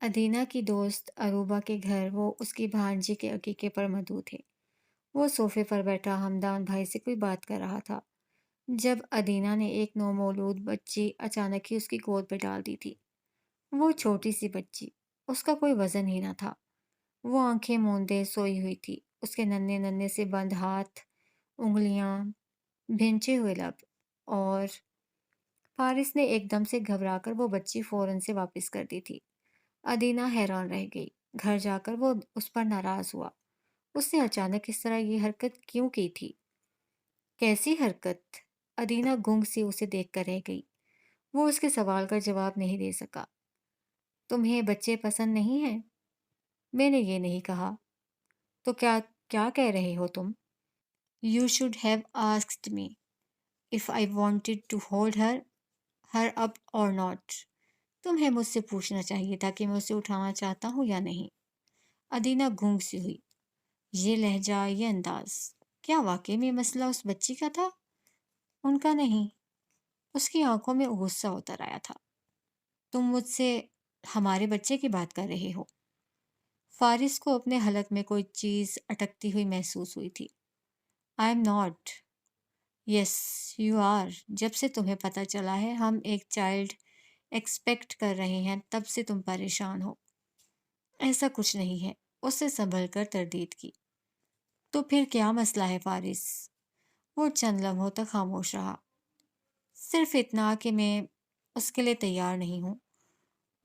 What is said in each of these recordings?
ادینہ کی دوست اروبا کے گھر وہ اس کی بھانجی کے عقیقے پر مدعو تھے۔ وہ صوفے پر بیٹھا ہمدان بھائی سے کوئی بات کر رہا تھا جب ادینہ نے ایک نومولود بچی اچانک ہی اس کی گود پہ ڈال دی تھی۔ وہ چھوٹی سی بچی، اس کا کوئی وزن ہی نہ تھا۔ وہ آنکھیں موندے سوئی ہوئی تھی، اس کے ننھے ننھے سے بند ہاتھ، انگلیاں، بھینچے ہوئے لب، اور فارس نے ایک دم سے گھبرا کر وہ بچی فوراً سے واپس کر دی تھی۔ ادینہ حیران رہ گئی۔ گھر جا کر وہ اس پر ناراض ہوا۔ اس نے اچانک اس طرح یہ حرکت کیوں کی تھی؟ کیسی حرکت؟ ادینہ گنگ سی اسے دیکھ کر رہ گئی۔ وہ اس کے سوال کا جواب نہیں دے سکا۔ تمہیں بچے پسند نہیں ہیں؟ میں نے یہ نہیں کہا۔ تو کیا کیا کہہ رہے ہو تم؟ You should have asked me if I wanted to hold her up or not. تمہیں مجھ سے پوچھنا چاہیے تھا کہ میں اسے اٹھانا چاہتا ہوں یا نہیں۔ ادینہ گنگ سی ہوئی۔ یہ لہجہ، یہ انداز، کیا واقعی میں مسئلہ اس بچی کا تھا؟ ان کا نہیں۔ اس کی آنکھوں میں غصہ اتر آیا تھا۔ تم مجھ سے ہمارے بچے کی بات کر رہے ہو؟ فارس کو اپنے حلق میں کوئی چیز اٹکتی ہوئی محسوس ہوئی تھی۔ I am not. Yes you are. جب سے تمہیں پتہ چلا ہے ہم ایک چائلڈ ایکسپیکٹ کر رہے ہیں تب سے تم پریشان ہو۔ ایسا کچھ نہیں ہے، اس سے سنبھل کر تردید کی۔ تو پھر کیا مسئلہ ہے فارس؟ وہ چند لمحوں تک خاموش رہا۔ صرف اتنا کہ میں اس کے لیے تیار نہیں ہوں۔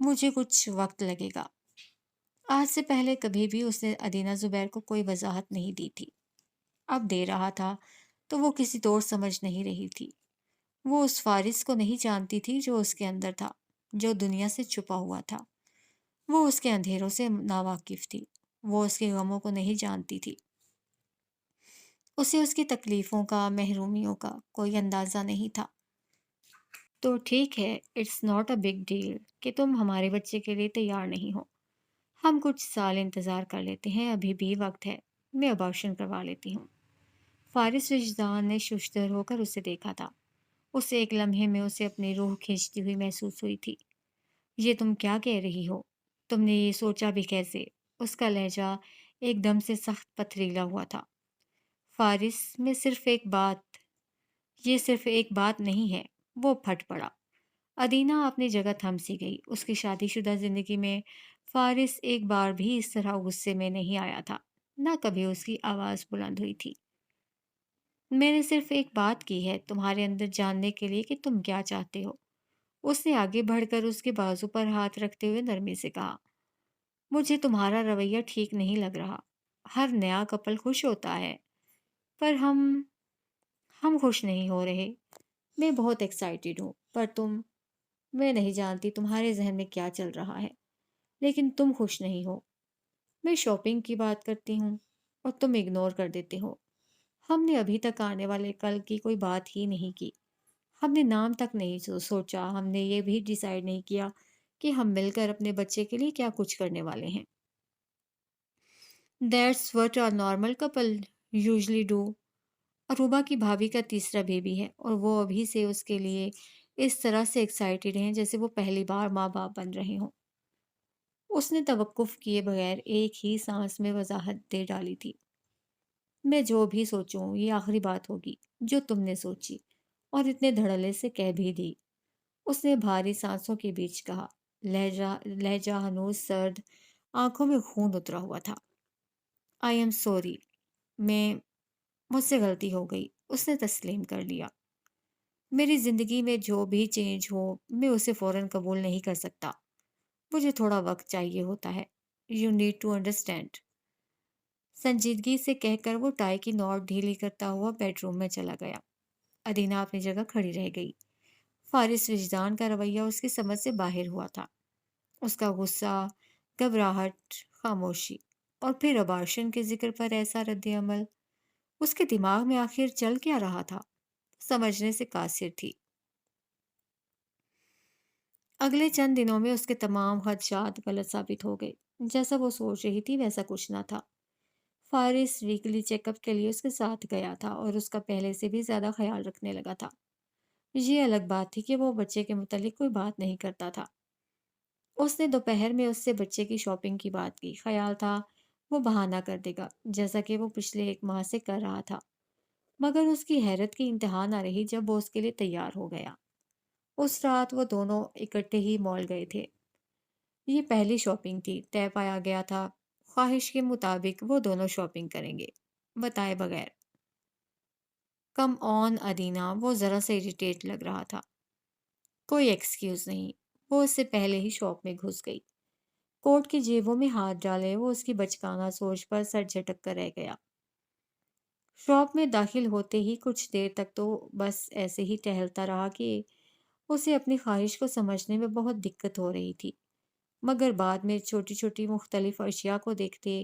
مجھے کچھ وقت لگے گا۔ آج سے پہلے کبھی بھی اس نے ادینہ زبیر کو کوئی وضاحت نہیں دی تھی۔ اب دے رہا تھا تو وہ کسی طور سمجھ نہیں رہی تھی۔ وہ اس فارس کو نہیں جانتی تھی جو اس کے اندر تھا، جو دنیا سے چھپا ہوا تھا۔ وہ اس کے اندھیروں سے ناواقف تھی۔ وہ اس کے غموں کو نہیں جانتی تھی۔ اسے اس کی تکلیفوں کا، محرومیوں کا کوئی اندازہ نہیں تھا۔ تو ٹھیک ہے، it's not a big deal کہ تم ہمارے بچے کے لیے تیار نہیں ہو۔ ہم کچھ سال انتظار کر لیتے ہیں، ابھی بھی وقت ہے۔ میں ابارشن کروا لیتی ہوں۔ فارس وجدان نے ششدر ہو کر اسے دیکھا تھا۔ اسے ایک لمحے میں اسے اپنی روح کھینچتی ہوئی محسوس ہوئی تھی۔ یہ تم کیا کہہ رہی ہو؟ تم نے یہ سوچا بھی کیسے؟ اس کا لہجہ ایک دم سے سخت پتھریلا ہوا تھا۔ فارس یہ صرف ایک بات نہیں ہے۔ وہ پھٹ پڑا۔ ادینہ اپنی جگہ تھم سی گئی۔ اس کی شادی شدہ زندگی میں فارس ایک بار بھی اس طرح غصے میں نہیں آیا تھا، نہ کبھی اس کی آواز بلند ہوئی تھی۔ میں نے صرف ایک بات کی ہے تمہارے اندر جاننے کے لیے کہ تم کیا چاہتے ہو۔ اس نے آگے بڑھ کر اس کے بازو پر ہاتھ رکھتے ہوئے نرمی سے کہا۔ مجھے تمہارا رویہ ٹھیک نہیں لگ رہا۔ ہر نیا کپل خوش ہوتا ہے، پر ہم خوش نہیں ہو رہے۔ میں بہت ایکسائٹیڈ ہوں، پر میں نہیں جانتی تمہارے ذہن میں کیا چل رہا ہے، لیکن تم خوش نہیں ہو۔ میں شاپنگ کی بات کرتی ہوں اور تم اگنور کر دیتے ہو۔ ہم نے ابھی تک آنے والے کل کی کوئی بات ہی نہیں کی۔ ہم نے نام تک نہیں سوچا۔ ہم نے یہ بھی ڈیسائیڈ نہیں کیا کہ ہم مل کر اپنے بچے کے لیے کیا کچھ کرنے والے ہیں۔ That's what a normal couple usually do۔ اروبا کی بھابھی کا تیسرا بیبی ہے اور وہ ابھی سے اس کے لیے اس طرح سے ایکسائٹیڈ ہیں جیسے وہ پہلی بار ماں باپ بن رہے ہوں۔ اس نے توقف کیے بغیر ایک ہی سانس میں وضاحت دے ڈالی تھی۔ میں جو بھی سوچوں یہ آخری بات ہوگی جو تم نے سوچی، اور اتنے دھڑلے سے کہہ بھی دی۔ اس نے بھاری سانسوں کے بیچ کہا، لہجہ ہنوز سرد، آنکھوں میں خون اترا ہوا تھا۔ آئی ایم سوری، مجھ سے غلطی ہو گئی۔ اس نے تسلیم کر لیا۔ میری زندگی میں جو بھی چینج ہو میں اسے فوراً قبول نہیں کر سکتا۔ مجھے تھوڑا وقت چاہیے ہوتا ہے۔ You need to understand. سنجیدگی سے کہہ کر وہ ٹائی کی نوٹ ڈھیلی کرتا ہوا بیڈ روم میں چلا گیا۔ ادینہ اپنی جگہ کھڑی رہ گئی۔ فارس وجدان کا رویہ اس کی سمجھ سے باہر ہوا تھا۔ اس کا غصہ، گھبراہٹ، خاموشی، اور پھر ابارشن کے ذکر پر ایسا رد عمل۔ اس کے دماغ میں آخر چل کیا رہا تھا؟ سمجھنے سے قاصر تھی۔ اگلے چند دنوں میں اس کے تمام خدشات غلط ثابت ہو گئے۔ جیسا وہ سوچ رہی تھی ویسا کچھ نہ تھا۔ فارس ویکلی چیک اپ کے لیے اس کے ساتھ گیا تھا اور اس کا پہلے سے بھی زیادہ خیال رکھنے لگا تھا۔ یہ الگ بات تھی کہ وہ بچے کے متعلق کوئی بات نہیں کرتا تھا۔ اس نے دوپہر میں اس سے بچے کی شاپنگ کی بات کی، خیال تھا وہ بہانہ کر دے گا جیسا کہ وہ پچھلے 1 ماہ سے کر رہا تھا، مگر اس کی حیرت کی انتہا نہ رہی جب وہ اس کے لیے تیار ہو گیا۔ اس رات وہ دونوں اکٹھے ہی مال گئے تھے۔ یہ پہلی شاپنگ تھی، طے پایا گیا تھا خواہش کے مطابق وہ دونوں شاپنگ کریں گے، بتائے بغیر۔ کم آن ادینا، وہ ذرا سے اریٹیٹ لگ رہا تھا۔ کوئی ایکسکیوز نہیں، وہ اس سے پہلے ہی شاپ میں گھس گئی۔ کوٹ کی جیبوں میں ہاتھ ڈالے وہ اس کی بچکانہ سوچ پر سر جھٹک کر رہ گیا۔ شاپ میں داخل ہوتے ہی کچھ دیر تک تو بس ایسے ہی ٹہلتا رہا کہ اسے اپنی خواہش کو سمجھنے میں بہت دقت ہو رہی تھی، مگر بعد میں چھوٹی چھوٹی مختلف اشیاء کو دیکھتے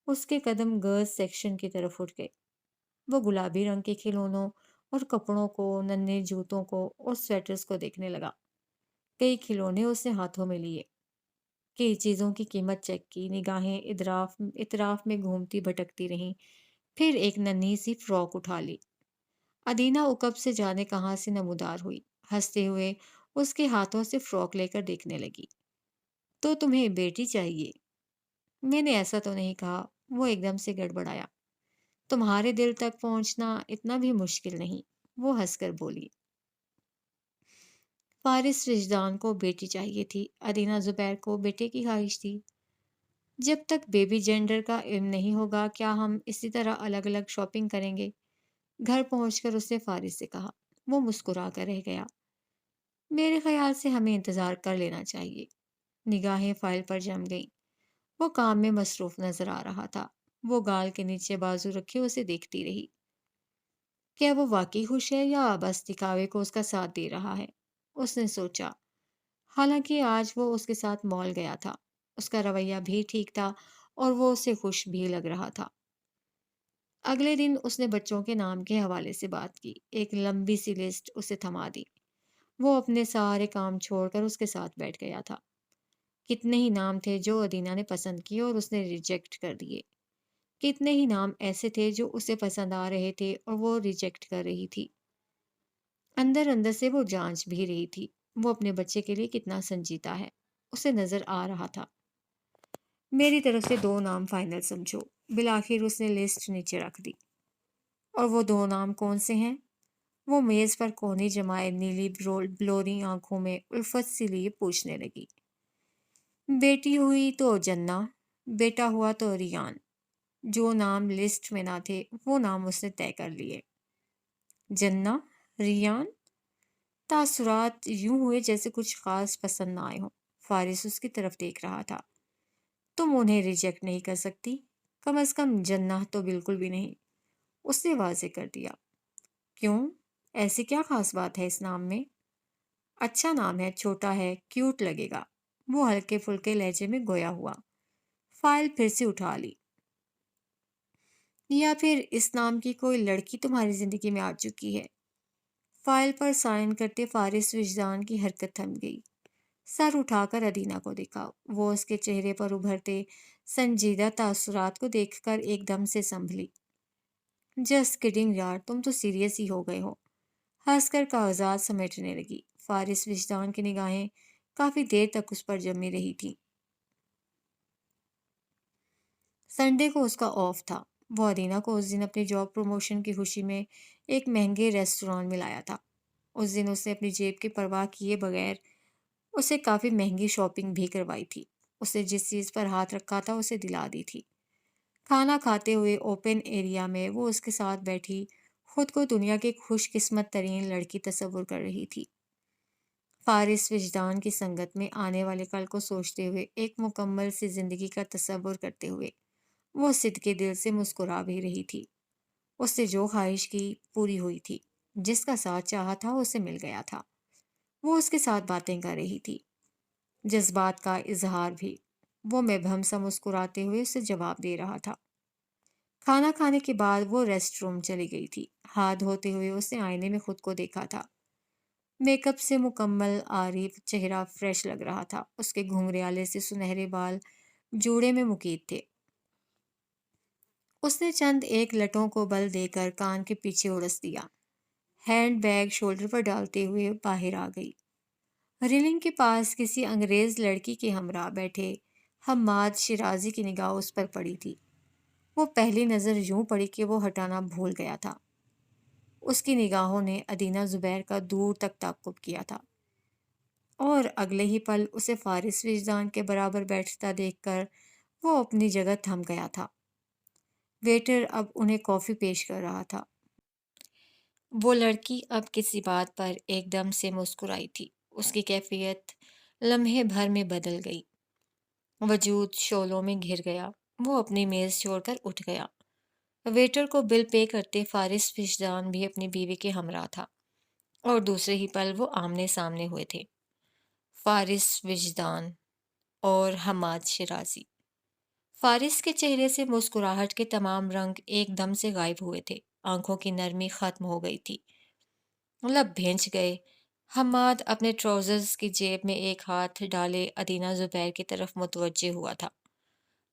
اس کے قدم گرلز سیکشن کی طرف اٹھ گئے۔ وہ گلابی رنگ کے کھلونوں اور کپڑوں کو، ننھے جوتوں کو اور سویٹرز کو دیکھنے لگا۔ کئی کھلونے اس نے ہاتھوں میں لیے، کئی چیزوں کی قیمت چیک کی، نگاہیں اطراف میں گھومتی بھٹکتی رہیں، پھر ایک ننھی سی فراک اٹھا لی۔ ادینا عقب سے جانے کہاں سے نمودار ہوئی، ہنستے ہوئے اس کے ہاتھوں سے فراک لے کر دیکھنے لگی۔ تو تمہیں بیٹی چاہیے؟ میں نے ایسا تو نہیں کہا، وہ ایک دم سے گڑبڑایا۔ تمہارے دل تک پہنچنا اتنا بھی مشکل نہیں، وہ ہنس کر بولی۔ فارس وجدان کو بیٹی چاہیے تھی، ادینا زبیر کو بیٹے کی خواہش تھی۔ جب تک بیبی جینڈر کا علم نہیں ہوگا کیا ہم اسی طرح الگ الگ شاپنگ کریں گے؟ گھر پہنچ کر اس نے فارس سے کہا۔ وہ مسکرا کر رہ گیا۔ میرے خیال سے ہمیں انتظار کر لینا چاہیے۔ نگاہیں فائل پر جم گئیں۔ وہ کام میں مصروف نظر آ رہا تھا۔ وہ گال کے نیچے بازو رکھے اسے دیکھتی رہی۔ کیا وہ واقعی خوش ہے یا بس دکھاوے کو اس کا ساتھ دے رہا ہے؟ اس نے سوچا۔ حالانکہ آج وہ اس کے ساتھ مال گیا تھا، اس کا رویہ بھی ٹھیک تھا اور وہ اسے خوش بھی لگ رہا تھا۔ اگلے دن اس نے بچوں کے نام کے حوالے سے بات کی، ایک لمبی سی لسٹ اسے تھما دی۔ وہ اپنے سارے کام چھوڑ کر اس کے ساتھ بیٹھ گیا تھا۔ کتنے ہی نام تھے جو ادینا نے پسند کیے اور اس نے ریجیکٹ کر دیے، کتنے ہی نام ایسے تھے جو اسے پسند آ رہے تھے اور وہ ریجیکٹ کر رہی تھی۔ اندر اندر سے وہ جانچ بھی رہی تھی وہ اپنے بچے کے لیے کتنا سنجیدہ ہے۔ اسے نظر آ رہا تھا۔ میری طرف سے 2 نام فائنل سمجھو۔ بالآخر اس نے لسٹ نیچے رکھ دی۔ اور وہ 2 نام کون سے ہیں؟ وہ میز پر کوہنی جمائے نیلی بلوری آنکھوں میں الفت سی لیے پوچھنے لگی۔ بیٹی ہوئی تو جنہ، بیٹا ہوا تو ریان۔ جو نام لسٹ میں نہ تھے وہ نام اس نے طے کر لیے۔ جنہ، ریان، تاثرات یوں ہوئے جیسے کچھ خاص پسند نہ آئے ہوں۔ فارس اس کی طرف دیکھ رہا تھا۔ تم انہیں ریجیکٹ نہیں کر سکتی، کم از کم جنہ تو بالکل بھی نہیں، اس نے واضح کر دیا۔ کیوں؟ ایسی کیا خاص بات ہے اس نام میں؟ اچھا نام ہے، چھوٹا ہے، کیوٹ لگے گا۔ وہ ہلکے پھلکے لہجے میں گویا ہوا۔ فائل پھر سے اٹھا لی۔ یا پھر اس نام کی کوئی لڑکی تمہاری زندگی میں آ چکی ہے؟ فائل پر سائن کرتے فارس وجدان کی حرکت تھم گئی۔ سر اٹھا کر ادینا کو دیکھا۔ وہ اس کے چہرے پر ابھرتے سنجیدہ تاثرات کو دیکھ کر ایک دم سے سنبھلی۔ جسٹ کڈنگ یار، تم تو سیریس ہی ہو گئے ہو۔ ہنس کر کاغذات سمیٹنے لگی۔ فارس وجدان کی نگاہیں کافی دیر تک اس پر جمی رہی تھی۔ سنڈے کو اس کا آف تھا۔ وہ ادینا کو اس دن اپنی جاب پروموشن کی خوشی میں ایک مہنگے ریسٹوران میں لایا تھا۔ اس دن اس نے اپنی جیب کی پرواہ کیے بغیر اسے کافی مہنگی شاپنگ بھی کروائی تھی۔ اسے جس چیز پر ہاتھ رکھا تھا اسے دلا دی تھی۔ کھانا کھاتے ہوئے اوپن ایریا میں وہ اس کے ساتھ بیٹھی خود کو دنیا کی خوش قسمت ترین لڑکی تصور کر رہی تھی۔ فارس وجدان کی سنگت میں آنے والے کل کو سوچتے ہوئے، ایک مکمل سی زندگی کا تصور کرتے ہوئے وہ صدقے دل سے مسکرا بھی رہی تھی۔ اس نے جو خواہش کی پوری ہوئی تھی، جس کا ساتھ چاہا تھا اسے مل گیا تھا۔ وہ اس کے ساتھ باتیں کر رہی تھی، جذبات کا اظہار بھی۔ وہ مبہم سا مسکراتے ہوئے اسے جواب دے رہا تھا۔ کھانا کھانے کے بعد وہ ریسٹ روم چلی گئی تھی۔ ہاتھ دھوتے ہوئے اس نے آئینے میں خود کو دیکھا تھا۔ میک اپ سے مکمل آری چہرہ فریش لگ رہا تھا۔ اس کے گھنگریالے سے سنہرے بال جوڑے میں مقید تھے۔ اس نے چند ایک لٹوں کو بل دے کر کان کے پیچھے اڑس دیا۔ ہینڈ بیگ شولڈر پر ڈالتے ہوئے باہر آ گئی۔ ریلنگ کے پاس کسی انگریز لڑکی کے ہمراہ بیٹھے حماد شیرازی کی نگاہ اس پر پڑی تھی۔ وہ پہلی نظر یوں پڑی کہ وہ ہٹانا بھول گیا تھا۔ اس کی نگاہوں نے ادینہ زبیر کا دور تک تعقب کیا تھا، اور اگلے ہی پل اسے فارس وجدان کے برابر بیٹھتا دیکھ کر وہ اپنی جگہ تھم گیا تھا۔ ویٹر اب انہیں کافی پیش کر رہا تھا۔ وہ لڑکی اب کسی بات پر ایک دم سے مسکرائی تھی۔ اس کی کیفیت لمحے بھر میں بدل گئی، وجود شعلوں میں گھر گیا۔ وہ اپنی میز چھوڑ کر اٹھ گیا۔ ویٹر کو بل پے کرتے فارس وجدان بھی اپنی بیوی کے ہمراہ تھا، اور دوسرے ہی پل وہ آمنے سامنے ہوئے تھے، فارس وجدان اور حماد شیرازی۔ فارس کے چہرے سے مسکراہٹ کے تمام رنگ ایک دم سے غائب ہوئے تھے، آنکھوں کی نرمی ختم ہو گئی تھی، لب بھینچ گئے۔ حماد اپنے ٹراؤزرز کی جیب میں ایک ہاتھ ڈالے ادینہ زبیر کی طرف متوجہ ہوا تھا۔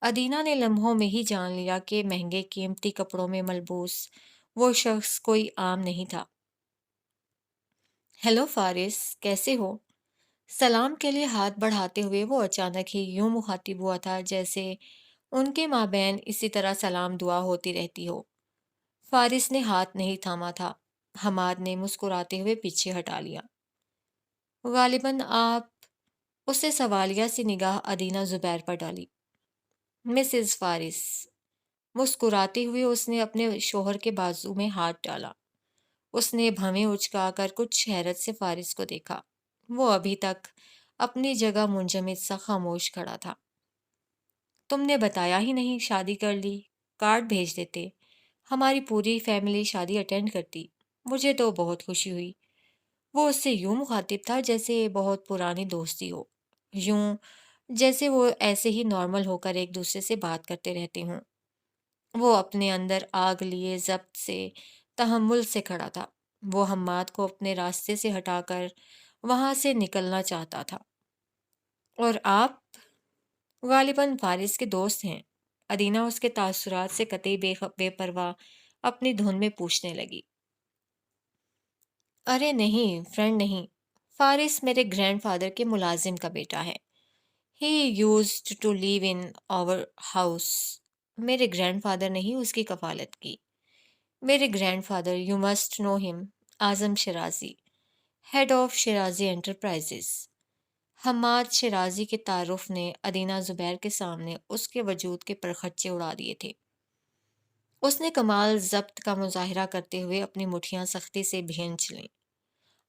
ادینہ نے لمحوں میں ہی جان لیا کہ مہنگے قیمتی کپڑوں میں ملبوس وہ شخص کوئی عام نہیں تھا۔ ہیلو فارس، کیسے ہو؟ سلام کے لیے ہاتھ بڑھاتے ہوئے وہ اچانک ہی یوں مخاطب ہوا تھا جیسے ان کے مابین اسی طرح سلام دعا ہوتی رہتی ہو۔ فارس نے ہاتھ نہیں تھاما تھا۔ حماد نے مسکراتے ہوئے پیچھے ہٹا لیا۔ غالباً آپ، اسے سوالیہ سی نگاہ ادینہ زبیر پر ڈالی۔ مسز فارس، مسکراتے ہوئے اس نے اپنے شوہر کے بازو میں ہاتھ ڈالا۔ اس نے بھویں اچکا کر کچھ حیرت سے فارس کو دیکھا۔ وہ ابھی تک اپنی جگہ منجمد سا خاموش کھڑا تھا۔ تم نے بتایا ہی نہیں، شادی کر لی، کارڈ بھیج دیتے، ہماری پوری فیملی شادی اٹینڈ کرتی، مجھے تو بہت خوشی ہوئی۔ وہ اس سے یوں مخاطب تھا جیسے بہت پرانی دوستی ہو، یوں جیسے وہ ایسے ہی نارمل ہو کر ایک دوسرے سے بات کرتے رہتے ہوں۔ وہ اپنے اندر آگ لیے ضبط سے تحمل سے کھڑا تھا۔ وہ حماد کو اپنے راستے سے ہٹا کر وہاں سے نکلنا چاہتا تھا۔ اور آپ غالباً فارس کے دوست ہیں؟ ادینہ اس کے تاثرات سے قطعی بے پرواہ اپنی دھن میں پوچھنے لگی۔ ارے نہیں، فرینڈ نہیں، فارس میرے گرینڈ فادر کے ملازم کا بیٹا ہے۔ He used to live in our house. میرے گرینڈ فادر نے ہی اس کی کفالت کی۔ میرے grandfather, you must know him, Azam Shirazi, head of Shirazi enterprises. Hammad Shirazi کے تعارف نے ادینہ زبیر کے سامنے اس کے وجود کے پرخچے اڑا دیے تھے۔ اس نے کمال ضبط کا مظاہرہ کرتے ہوئے اپنی مٹھیاں سختی سے بھینچ لیں۔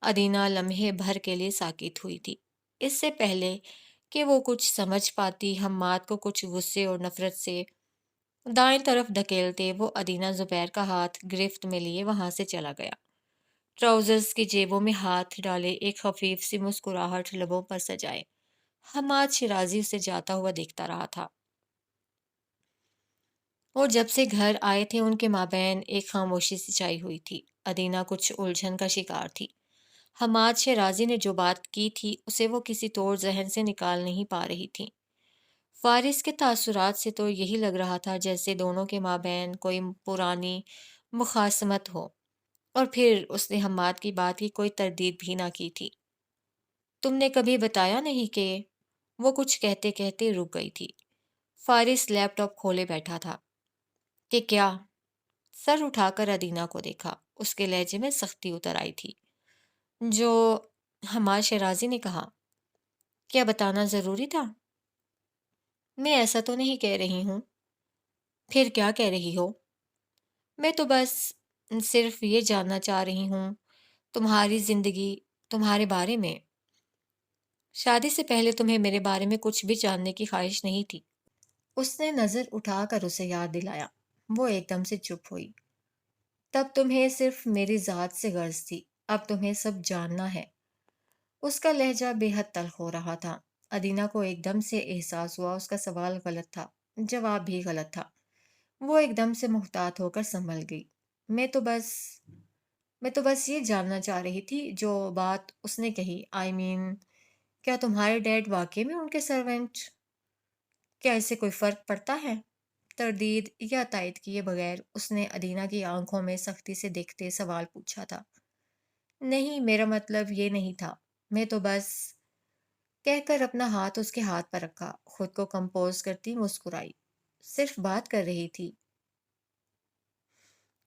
ادینہ لمحے بھر کے لیے ساکت ہوئی تھی۔ اس سے پہلے کہ وہ کچھ سمجھ پاتی، حماد کو کچھ غصے اور نفرت سے دائیں طرف دھکیلتے وہ ادینہ زبیر کا ہاتھ گرفت میں لیے وہاں سے چلا گیا۔ ٹراؤزرز کی جیبوں میں ہاتھ ڈالے، ایک خفیف سی مسکراہٹ لبوں پر سجائے، حماد شیرازی اسے جاتا ہوا دیکھتا رہا تھا۔ وہ جب سے گھر آئے تھے ان کے مابین ایک خاموشی سی چھائی ہوئی تھی۔ ادینہ کچھ الجھن کا شکار تھی۔ حماد شیرازی نے جو بات کی تھی اسے وہ کسی طور ذہن سے نکال نہیں پا رہی تھی۔ فارس کے تاثرات سے تو یہی لگ رہا تھا جیسے دونوں کے مابین کوئی پرانی مخاصمت ہو، اور پھر اس نے حماد کی بات کی کوئی تردید بھی نہ کی تھی۔ تم نے کبھی بتایا نہیں کہ… وہ کچھ کہتے کہتے رک گئی تھی۔ فارس لیپ ٹاپ کھولے بیٹھا تھا۔ کہ کیا؟ سر اٹھا کر ادینہ کو دیکھا۔ اس کے لہجے میں سختی اتر آئی تھی۔ جو حماد شیرازی نے کہا، کیا بتانا ضروری تھا؟ میں ایسا تو نہیں کہہ رہی ہوں۔ پھر کیا کہہ رہی ہو؟ میں تو بس صرف یہ جاننا چاہ رہی ہوں تمہاری زندگی، تمہارے بارے میں۔ شادی سے پہلے تمہیں میرے بارے میں کچھ بھی جاننے کی خواہش نہیں تھی۔ اس نے نظر اٹھا کر اسے یاد دلایا۔ وہ ایک دم سے چپ ہوئی۔ تب تمہیں صرف میری ذات سے غرض تھی، اب تمہیں سب جاننا ہے۔ اس کا لہجہ بے حد تلخ ہو رہا تھا۔ ادینہ کو ایک دم سے احساس ہوا اس کا سوال غلط تھا، جواب بھی غلط تھا۔ وہ ایک دم سے محتاط ہو کر سنبھل گئی۔ میں تو بس یہ جاننا چاہ رہی تھی جو بات اس نے کہی۔ کیا تمہارے ڈیڈ واقعی میں ان کے سرونٹ؟ کیا اس سے کوئی فرق پڑتا ہے؟ تردید یا تائید کیے بغیر اس نے ادینہ کی آنکھوں میں سختی سے دیکھتے سوال پوچھا تھا۔ نہیں، میرا مطلب یہ نہیں تھا۔ میں تو بس… کہہ کر اپنا ہاتھ اس کے ہاتھ پر رکھا، خود کو کمپوز کرتی مسکرائی۔ صرف بات کر رہی تھی،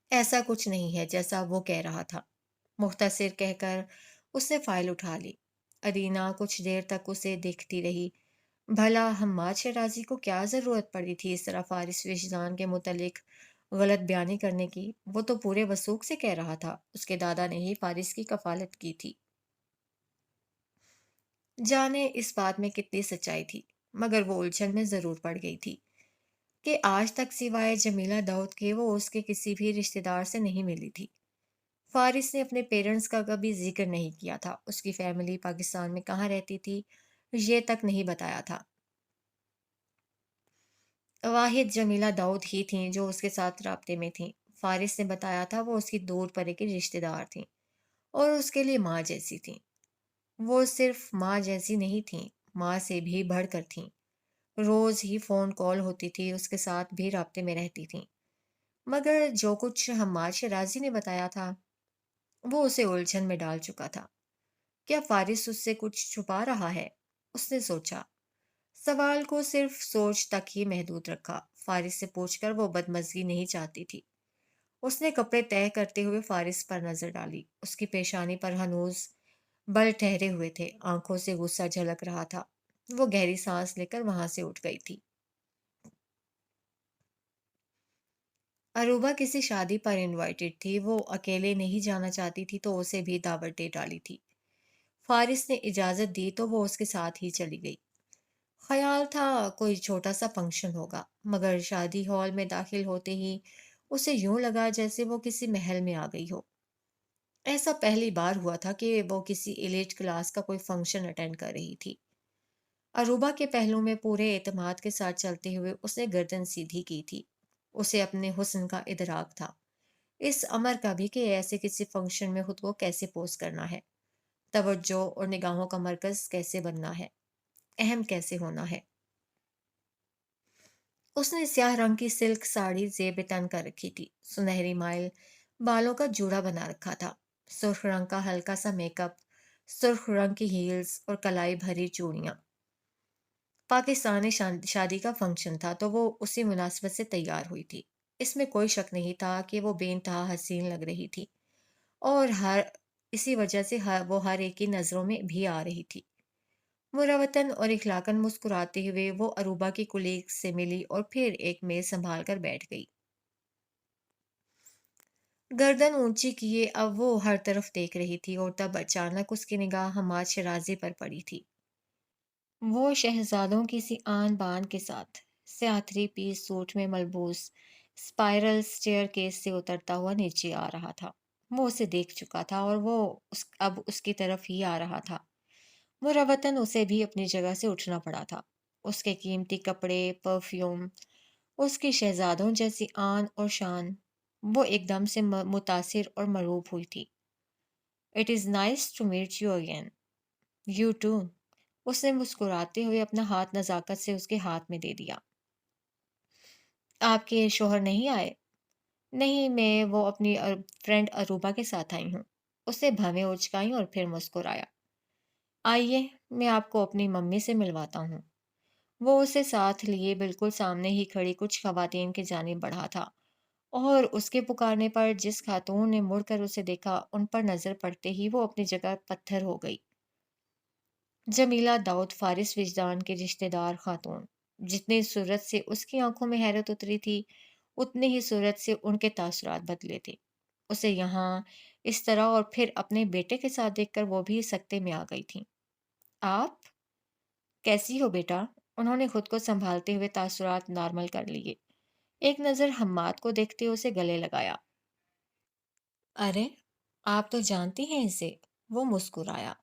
ایسا کچھ نہیں ہے جیسا وہ کہہ رہا تھا، مختصر کہہ کر اس نے فائل اٹھا لی۔ ادینہ کچھ دیر تک اسے دیکھتی رہی۔ بھلا حماد شیرازی کو کیا ضرورت پڑی تھی اس طرح فارس وجدان کے متعلق غلط بیانی کرنے کی؟ وہ تو پورے وثوق سے کہہ رہا تھا، اس کے دادا نے ہی فارس کی کفالت کی تھی۔ جانے اس بات میں کتنی سچائی تھی، مگر وہ الجھن میں ضرور پڑ گئی تھی کہ آج تک سوائے جمیلہ داؤد کے وہ اس کے کسی بھی رشتہ دار سے نہیں ملی تھی۔ فارس نے اپنے پیرنٹس کا کبھی ذکر نہیں کیا تھا، اس کی فیملی پاکستان میں کہاں رہتی تھی یہ تک نہیں بتایا تھا۔ واحد جمیلہ داؤد ہی تھیں جو اس کے ساتھ رابطے میں تھیں۔ فارس نے بتایا تھا وہ اس کی دور پرے کی رشتہ دار تھیں اور اس کے لیے ماں جیسی تھیں۔ وہ صرف ماں جیسی نہیں تھیں، ماں سے بھی بڑھ کر تھیں۔ روز ہی فون کال ہوتی تھی، اس کے ساتھ بھی رابطے میں رہتی تھیں۔ مگر جو کچھ حماد شیرازی نے بتایا تھا وہ اسے الجھن میں ڈال چکا تھا۔ کیا فارس اس سے کچھ چھپا رہا ہے؟ اس نے سوچا۔ سوال کو صرف سوچ تک ہی محدود رکھا۔ فارس سے پوچھ کر وہ بدمزگی نہیں چاہتی تھی۔ اس نے کپڑے طے کرتے ہوئے فارس پر نظر ڈالی۔ اس کی پیشانی پر ہنوز بل ٹھہرے ہوئے تھے، آنکھوں سے غصہ جھلک رہا تھا۔ وہ گہری سانس لے کر وہاں سے اٹھ گئی تھی۔ اروبا کسی شادی پر انوائٹڈ تھی، وہ اکیلے نہیں جانا چاہتی تھی تو اسے بھی دعوت دے ڈالی تھی۔ فارس نے اجازت دی تو وہ اس کے ساتھ ہی چلی گئی۔ خیال تھا کوئی چھوٹا سا فنکشن ہوگا، مگر شادی ہال میں داخل ہوتے ہی اسے یوں لگا جیسے وہ کسی محل میں آ گئی ہو۔ ایسا پہلی بار ہوا تھا کہ وہ کسی ایلیٹ کلاس کا کوئی فنکشن اٹینڈ کر رہی تھی۔ اروبا کے پہلو میں پورے اعتماد کے ساتھ چلتے ہوئے اس نے گردن سیدھی کی تھی۔ اسے اپنے حسن کا ادراک تھا، اس امر کا بھی کہ ایسے کسی فنکشن میں خود کو کیسے پوز کرنا ہے، توجہ اور نگاہوں کا مرکز کیسے بننا ہے، اہم کیسے ہونا ہے۔ اس نے سیاہ رنگ کی سلک ساڑی زیب تن کر رکھی تھی، سنہری مائل بالوں کا جوڑا بنا رکھا تھا، سرخ رنگ کا ہلکا سا میک اپ، سرخ رنگ کی ہیلز اور کلائی بھری چوڑیاں۔ پاکستانی شادی کا فنکشن تھا تو وہ اسی مناسبت سے تیار ہوئی تھی۔ اس میں کوئی شک نہیں تھا کہ وہ بے انتہا حسین لگ رہی تھی اور اسی وجہ سے وہ ہر ایک کی نظروں میں بھی آ رہی تھی۔ مروتاً اور اخلاقاً مسکراتے ہوئے وہ اروبا کی کولیگ سے ملی اور پھر ایک میز سنبھال کر بیٹھ گئی۔ گردن اونچی کیے اب وہ ہر طرف دیکھ رہی تھی اور تب اچانک اس کی نگاہ حماد شیرازی پر پڑی تھی۔ وہ شہزادوں کی سی آن بان کے ساتھ سیاہ تھری پیس سوٹ میں ملبوس اسپائرل سٹیئر کیس سے اترتا ہوا نیچے آ رہا تھا۔ وہ اسے دیکھ چکا تھا اور وہ اب اس کی طرف ہی آ رہا تھا۔ مروتاً اسے بھی اپنی جگہ سے اٹھنا پڑا تھا۔ اس کے قیمتی کپڑے، پرفیوم، اس کی شہزادوں جیسی آن اور شان، وہ ایک دم سے متاثر اور مرعوب ہوئی تھی۔ "It is nice to meet you again. You too." اس نے مسکراتے ہوئے اپنا ہاتھ نزاکت سے اس کے ہاتھ میں دے دیا۔ "آپ کے شوہر نہیں آئے؟" "نہیں، میں وہ اپنی فرینڈ اروبا کے ساتھ آئی ہوں۔" اس نے بھویں اچکائیں اور پھر مسکرایا۔ "آئیے، میں آپ کو اپنی ممی سے ملواتا ہوں۔" وہ اسے ساتھ لیے بالکل سامنے ہی کھڑی کچھ خواتین کی جانب بڑھا تھا اور اس کے پکارنے پر جس خاتون نے مڑ کر اسے دیکھا ان پر نظر پڑتے ہی وہ اپنی جگہ پتھر ہو گئی۔ جمیلہ داؤد، فارس وجدان کی رشتہ دار خاتون۔ جتنی صورت سے اس کی آنکھوں میں حیرت اتری تھی اتنی ہی صورت سے ان کے تاثرات بدلے تھے۔ اسے یہاں اس طرح اور پھر اپنے بیٹے کے ساتھ دیکھ کر وہ بھی سکتے میں آ گئی تھیں۔ "آپ کیسی ہو بیٹا؟" انہوں نے خود کو سنبھالتے ہوئے تاثرات نارمل کر لیے۔ ایک نظر حماد کو دیکھتے اسے گلے لگایا۔ "ارے، آپ تو جانتی ہیں اسے۔" وہ مسکرایا۔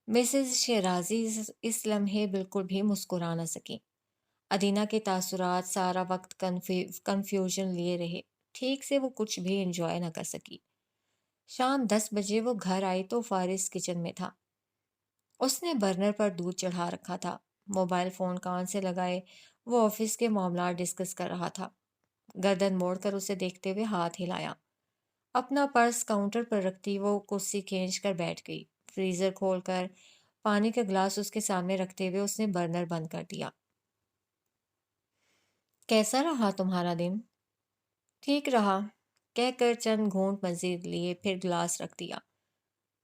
مسز شیرازی اس لمحے بالکل بھی مسکرا نہ سکیں۔ ادینہ کے تاثرات سارا وقت کنفیوژن لیے رہے، ٹھیک سے وہ کچھ بھی انجوائے نہ کر سکی۔ شام 10 بجے وہ گھر آئی تو فارس کچن میں تھا۔ اس نے برنر پر دودھ چڑھا رکھا تھا، موبائل فون کان سے لگائے وہ آفس کے معاملات ڈسکس کر رہا تھا۔ گردن موڑ کر اسے دیکھتے ہوئے ہاتھ ہلایا۔ اپنا پرس کاؤنٹر پر رکھتی وہ کرسی کھینچ کر بیٹھ گئی۔ فریزر کھول کر پانی کا گلاس اس کے سامنے رکھتے ہوئے اس نے برنر بند کر دیا۔ کیسا رہا تمہارا دن؟ ٹھیک رہا، کہہ کر چند گھونٹ مزید لیے، پھر گلاس رکھ دیا۔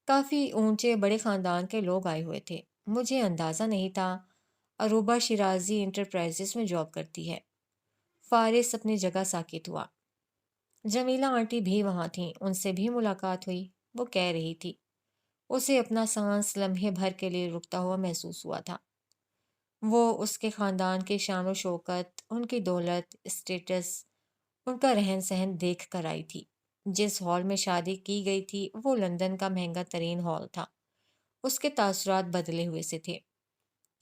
کافی اونچے بڑے خاندان کے لوگ آئے ہوئے تھے۔ مجھے اندازہ نہیں تھا اروبا شیرازی انٹرپرائزز میں جاب کرتی ہے۔ فارس اپنی جگہ ساکت ہوا۔ جمیلہ آنٹی بھی وہاں تھیں، ان سے بھی ملاقات ہوئی۔ وہ کہہ رہی تھی اسے اپنا سانس لمحے بھر کے لیے رکتا ہوا محسوس ہوا تھا۔ وہ اس کے خاندان کی شان و شوکت، ان کی دولت، اسٹیٹس، ان کا رہن سہن دیکھ کر آئی تھی۔ جس ہال میں شادی کی گئی تھی وہ لندن کا مہنگا ترین ہال تھا۔ اس کے تاثرات بدلے ہوئے سے تھے،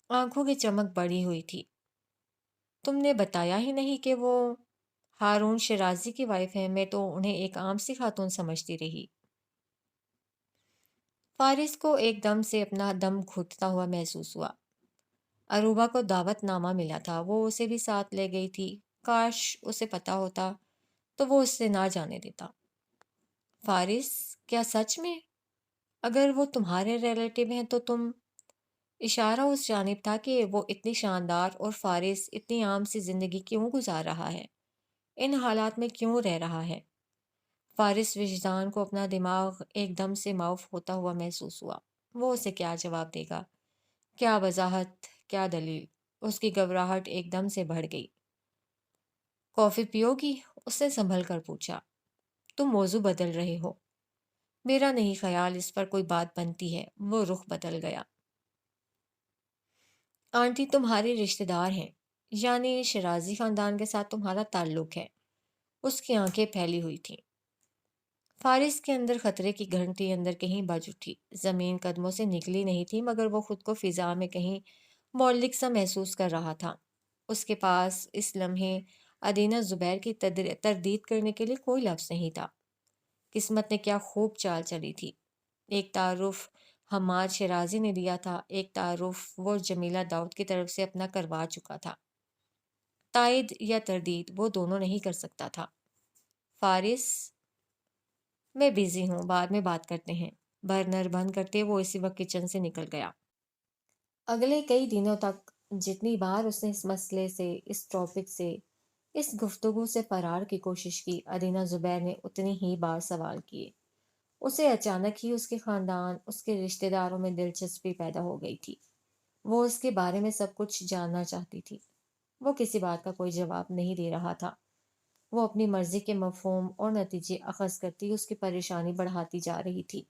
آنکھوں کی چمک بڑھی ہوئی تھی۔ تم نے بتایا ہی نہیں کہ وہ ہارون شیرازی کی وائف ہے، میں تو انہیں ایک عام سی خاتون سمجھتی رہی۔ فارس کو ایک دم سے اپنا دم گھٹتا ہوا محسوس ہوا۔ اروبا کو دعوت نامہ ملا تھا، وہ اسے بھی ساتھ لے گئی تھی۔ کاش اسے پتا ہوتا تو وہ اس سے نہ جانے دیتا۔ فارس، کیا سچ میں؟ اگر وہ تمہارے ریلیٹیو ہیں تو تم… اشارہ اس جانب تھا کہ وہ اتنی شاندار اور فارس اتنی عام سی زندگی کیوں گزار رہا ہے، ان حالات میں کیوں رہ رہا ہے۔ فارس وجدان کو اپنا دماغ ایک دم سے معاف ہوتا ہوا محسوس ہوا۔ وہ اسے کیا جواب دے گا؟ کیا وضاحت، کیا دلیل؟ اس کی گھبراہٹ ایک دم سے بڑھ گئی۔ کافی پیو گی؟ اس نے سنبھل کر پوچھا۔ تم موضوع بدل رہے ہو۔ میرا نہیں خیال اس پر کوئی بات بنتی ہے۔ وہ رخ بدل گیا۔ آنٹی تمہاری رشتہ دار ہیں، یعنی شیرازی خاندان کے ساتھ تمہارا تعلق ہے۔ اس کی آنکھیں پھیلی ہوئی تھیں۔ فارس کے اندر خطرے کی گھنٹی اندر کہیں بج اٹھی۔ زمین قدموں سے نکلی نہیں تھی، مگر وہ خود کو فضا میں کہیں معلق سا محسوس کر رہا تھا۔ اس کے پاس اس لمحے ادینہ زبیر کی تردید کرنے کے لیے کوئی لفظ نہیں تھا۔ قسمت نے کیا خوب چال چلی تھی۔ ایک تعارف حماد شیرازی نے دیا تھا، ایک تعارف وہ جمیلہ داؤد کی طرف سے اپنا کروا چکا تھا۔ تائید یا تردید وہ دونوں نہیں کر سکتا تھا۔ فارس، میں بزی ہوں، بعد میں بات کرتے ہیں۔ برنر بند کرتے وہ اسی وقت کچن سے نکل گیا۔ اگلے کئی دنوں تک جتنی بار اس نے اس مسئلے سے، اس ٹاپک سے، اس گفتگو سے فرار کی کوشش کی، ادینہ زبیر نے اتنی ہی بار سوال کیے۔ اسے اچانک ہی اس کے خاندان، اس کے رشتہ داروں میں دلچسپی پیدا ہو گئی تھی۔ وہ اس کے بارے میں سب کچھ جاننا چاہتی تھی۔ وہ کسی بات کا کوئی جواب نہیں دے رہا تھا۔ وہ اپنی مرضی کے مفہوم اور نتیجے اخذ کرتی اس کی پریشانی بڑھاتی جا رہی تھی۔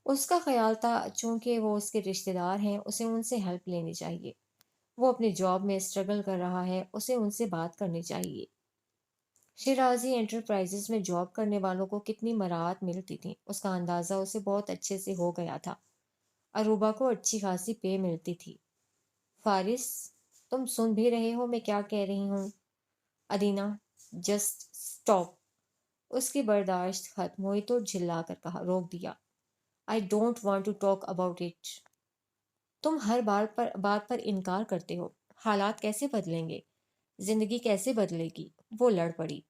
اس کا خیال تھا چونکہ وہ اس کے رشتہ دار ہیں، اسے ان سے ہیلپ لینی چاہیے۔ وہ اپنی جاب میں اسٹرگل کر رہا ہے، اسے ان سے بات کرنی چاہیے۔ شیرازی انٹرپرائزز میں جاب کرنے والوں کو کتنی مراعات ملتی تھی، اس کا اندازہ اسے بہت اچھے سے ہو گیا تھا۔ اروبا کو اچھی خاصی پے ملتی تھی۔ فارس، تم سن بھی رہے ہو میں کیا کہہ رہی ہوں؟ Adina, just stop. اس کی برداشت ختم ہوئی تو جھلا کر کہا، روک دیا۔ I don't want to talk about it۔ تم ہر بات پر انکار کرتے ہو۔ حالات کیسے بدلیں گے؟ زندگی کیسے بدلے گی؟ وہ لڑ پڑی۔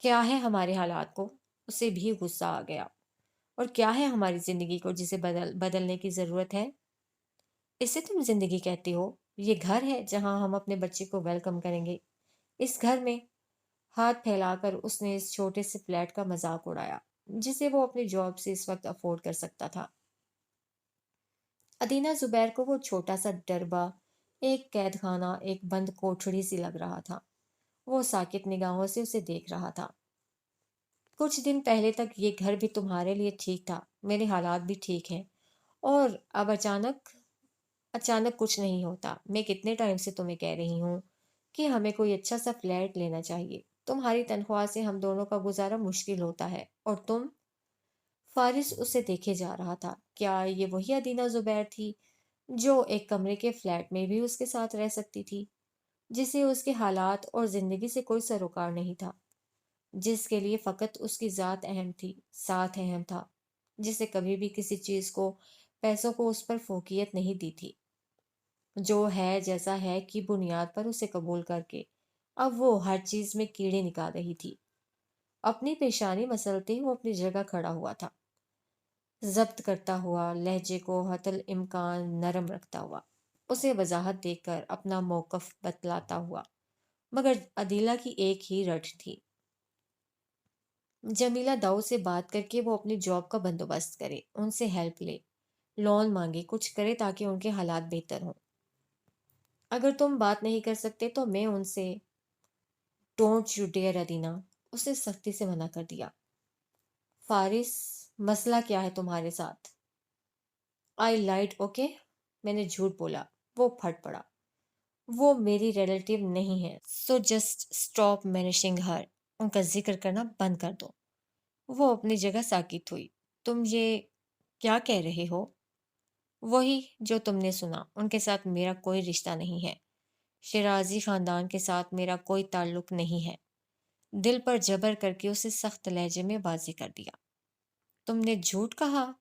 کیا ہے ہمارے حالات کو؟ اسے بھی غصہ آ گیا۔ اور کیا ہے ہماری زندگی کو جسے بدلنے کی ضرورت ہے؟ اسے تم زندگی کہتے ہو؟ یہ گھر ہے جہاں ہم اپنے بچے کو ویلکم کریں گے۔ اس گھر میں… ہاتھ پھیلا کر اس نے اس چھوٹے سے فلیٹ کا مذاق اڑایا جسے وہ اپنی جاب سے اس وقت افورڈ کر سکتا تھا۔ ادینہ زبیر کو وہ چھوٹا سا ڈربہ ایک قید خانہ، ایک بند کوٹھڑی سی لگ رہا تھا۔ وہ ساکت نگاہوں سے اسے دیکھ رہا تھا۔ کچھ دن پہلے تک یہ گھر بھی تمہارے لیے ٹھیک تھا، میرے حالات بھی ٹھیک ہیں، اور اب اچانک کچھ نہیں ہوتا۔ میں کتنے ٹائم سے تمہیں کہہ رہی ہوں کہ ہمیں کوئی اچھا سا فلیٹ لینا چاہیے۔ تمہاری تنخواہ سے ہم دونوں کا گزارا مشکل ہوتا ہے، اور تم… فارس اسے دیکھے جا رہا تھا۔ کیا یہ وہی ادینہ زبیر تھی جو ایک کمرے کے فلیٹ میں بھی اس کے ساتھ رہ سکتی تھی، جسے اس کے حالات اور زندگی سے کوئی سروکار نہیں تھا، جس کے لیے فقط اس کی ذات اہم تھی، ساتھ اہم تھا، جسے کبھی بھی کسی چیز کو، پیسوں کو اس پر فوقیت نہیں دی تھی، جو ہے جیسا ہے کی بنیاد پر اسے قبول کر کے اب وہ ہر چیز میں کیڑے نکال رہی تھی۔ اپنی پیشانی مسلتے وہ اپنی جگہ کھڑا ہوا تھا۔ ضبط کرتا ہوا، لہجے کو حتی الامکان نرم رکھتا ہوا، اسے وضاحت دے کر اپنا موقف بتلاتا ہوا۔ مگر عدیلہ کی ایک ہی رٹ تھی، جمیلہ داؤد سے بات کر کے وہ اپنی جاب کا بندوبست کرے، ان سے ہیلپ لے، لون مانگے، کچھ کرے تاکہ ان کے حالات بہتر ہوں۔ اگر تم بات نہیں کر سکتے تو میں ان سے ڈونٹ یو ڈیئر ادینہ، اسے سختی سے منع کر دیا۔ فارس، مسئلہ کیا ہے تمہارے ساتھ؟ آئی لائٹ، اوکے، میں نے جھوٹ بولا۔ وہ پھٹ پڑا۔ وہ میری ریلیٹیو نہیں ہے، سو جسٹ اسٹاپ مینشنگ ہر، ان کا ذکر کرنا بند کر دو۔ وہ اپنی جگہ ساکت ہوئی۔ تم یہ کیا کہہ رہے ہو؟ وہی جو تم نے سنا، ان کے ساتھ میرا کوئی رشتہ نہیں ہے، شیرازی خاندان کے ساتھ میرا کوئی تعلق نہیں ہے، دل پر جبر کر کے اسے سخت لہجے میں واضح کر دیا۔ تم نے جھوٹ کہا؟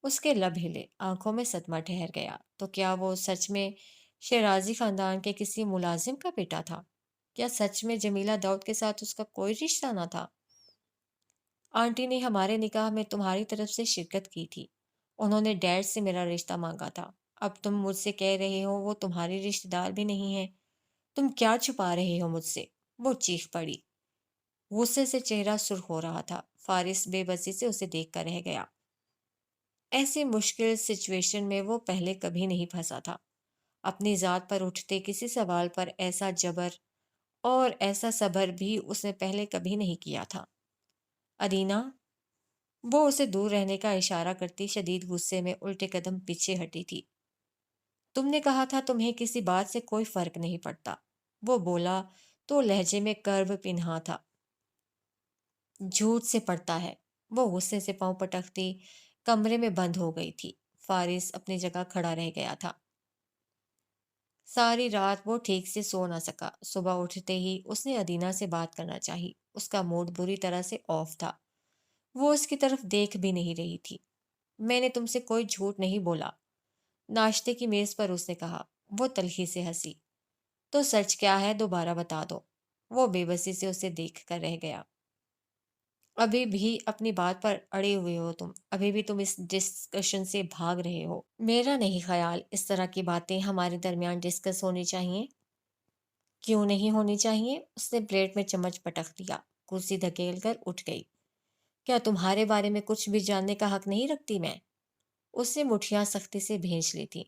اس کے لب ہلے، آنکھوں میں صدمہ ٹھہر گیا۔ تو کیا وہ سچ میں شیرازی خاندان کے کسی ملازم کا بیٹا تھا؟ کیا سچ میں جمیلہ داؤد کے ساتھ اس کا کوئی رشتہ نہ تھا؟ آنٹی نے ہمارے نکاح میں تمہاری طرف سے شرکت کی تھی، انہوں نے ڈیڈ سے میرا رشتہ مانگا تھا، اب تم مجھ سے کہہ رہے ہو وہ تمہاری رشتہ دار بھی نہیں ہے، تم کیا چھپا رہے ہو مجھ سے؟ وہ چیخ پڑی، غصے سے چہرہ سرخ ہو رہا تھا۔ فارس بے بسی سے اسے دیکھ کر رہ گیا۔ ایسی مشکل سچویشن میں وہ پہلے کبھی نہیں پھنسا تھا۔ اپنی ذات پر اٹھتے کسی سوال پر ایسا جبر اور ایسا صبر بھی اس نے پہلے کبھی نہیں کیا تھا۔ ادینہ، وہ اسے دور رہنے کا اشارہ کرتی شدید غصے میں الٹے قدم پیچھے ہٹی تھی۔ تم نے کہا تھا تمہیں کسی بات سے کوئی فرق نہیں پڑتا، وہ بولا تو لہجے میں کرب پنہا تھا۔ جھوٹ سے پڑتا ہے، وہ غصے سے پاؤں پٹکتی کمرے میں بند ہو گئی تھی۔ فارس اپنی جگہ کھڑا رہ گیا تھا۔ ساری رات وہ ٹھیک سے سو نہ سکا۔ صبح اٹھتے ہی اس نے ادینہ سے بات کرنا چاہی۔ اس کا موڈ بری طرح سے آف تھا، وہ اس کی طرف دیکھ بھی نہیں رہی تھی۔ میں نے تم سے کوئی جھوٹ نہیں بولا، ناشتے کی میز پر اس نے کہا۔ وہ تلخی سے ہنسی۔ تو سچ کیا ہے دوبارہ بتا دو۔ وہ بے بسی سے اسے دیکھ کر رہ گیا۔ ابھی بھی اپنی بات پر اڑے ہوئے ہو تم، ابھی بھی تم اس ڈسکشن سے بھاگ رہے ہو۔ میرا نہیں خیال اس طرح کی باتیں ہمارے درمیان ڈسکس ہونی چاہیے۔ کیوں نہیں ہونی چاہیے؟ اس نے پلیٹ میں چمچ پٹک دیا، کرسی دھکیل کر اٹھ گئی۔ کیا تمہارے بارے میں کچھ بھی جاننے کا حق نہیں رکھتی میں؟ اس نے مٹھیاں سختی سے بھینچ لی تھی۔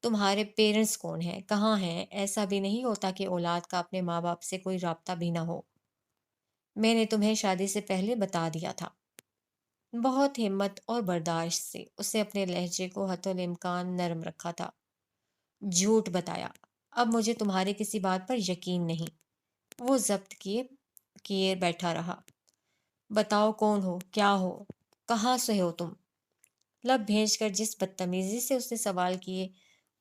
تمہارے پیرنٹس کون ہیں، کہاں ہیں؟ ایسا بھی نہیں ہوتا کہ اولاد کا اپنے ماں باپ سے کوئی رابطہ بھی نہ ہو۔ میں نے تمہیں شادی سے پہلے بتا دیا تھا۔ بہت ہمت اور برداشت سے اس نے اپنے لہجے کو حتی الامکان نرم رکھا تھا۔ جھوٹ بتایا، اب مجھے تمہاری کسی بات پر یقین نہیں۔ وہ ضبط کیے بیٹھا رہا۔ بتاؤ کون ہو، کیا ہو، کہاں سے ہو تم؟ لب بھیج کر جس بدتمیزی سے اس نے سوال کیے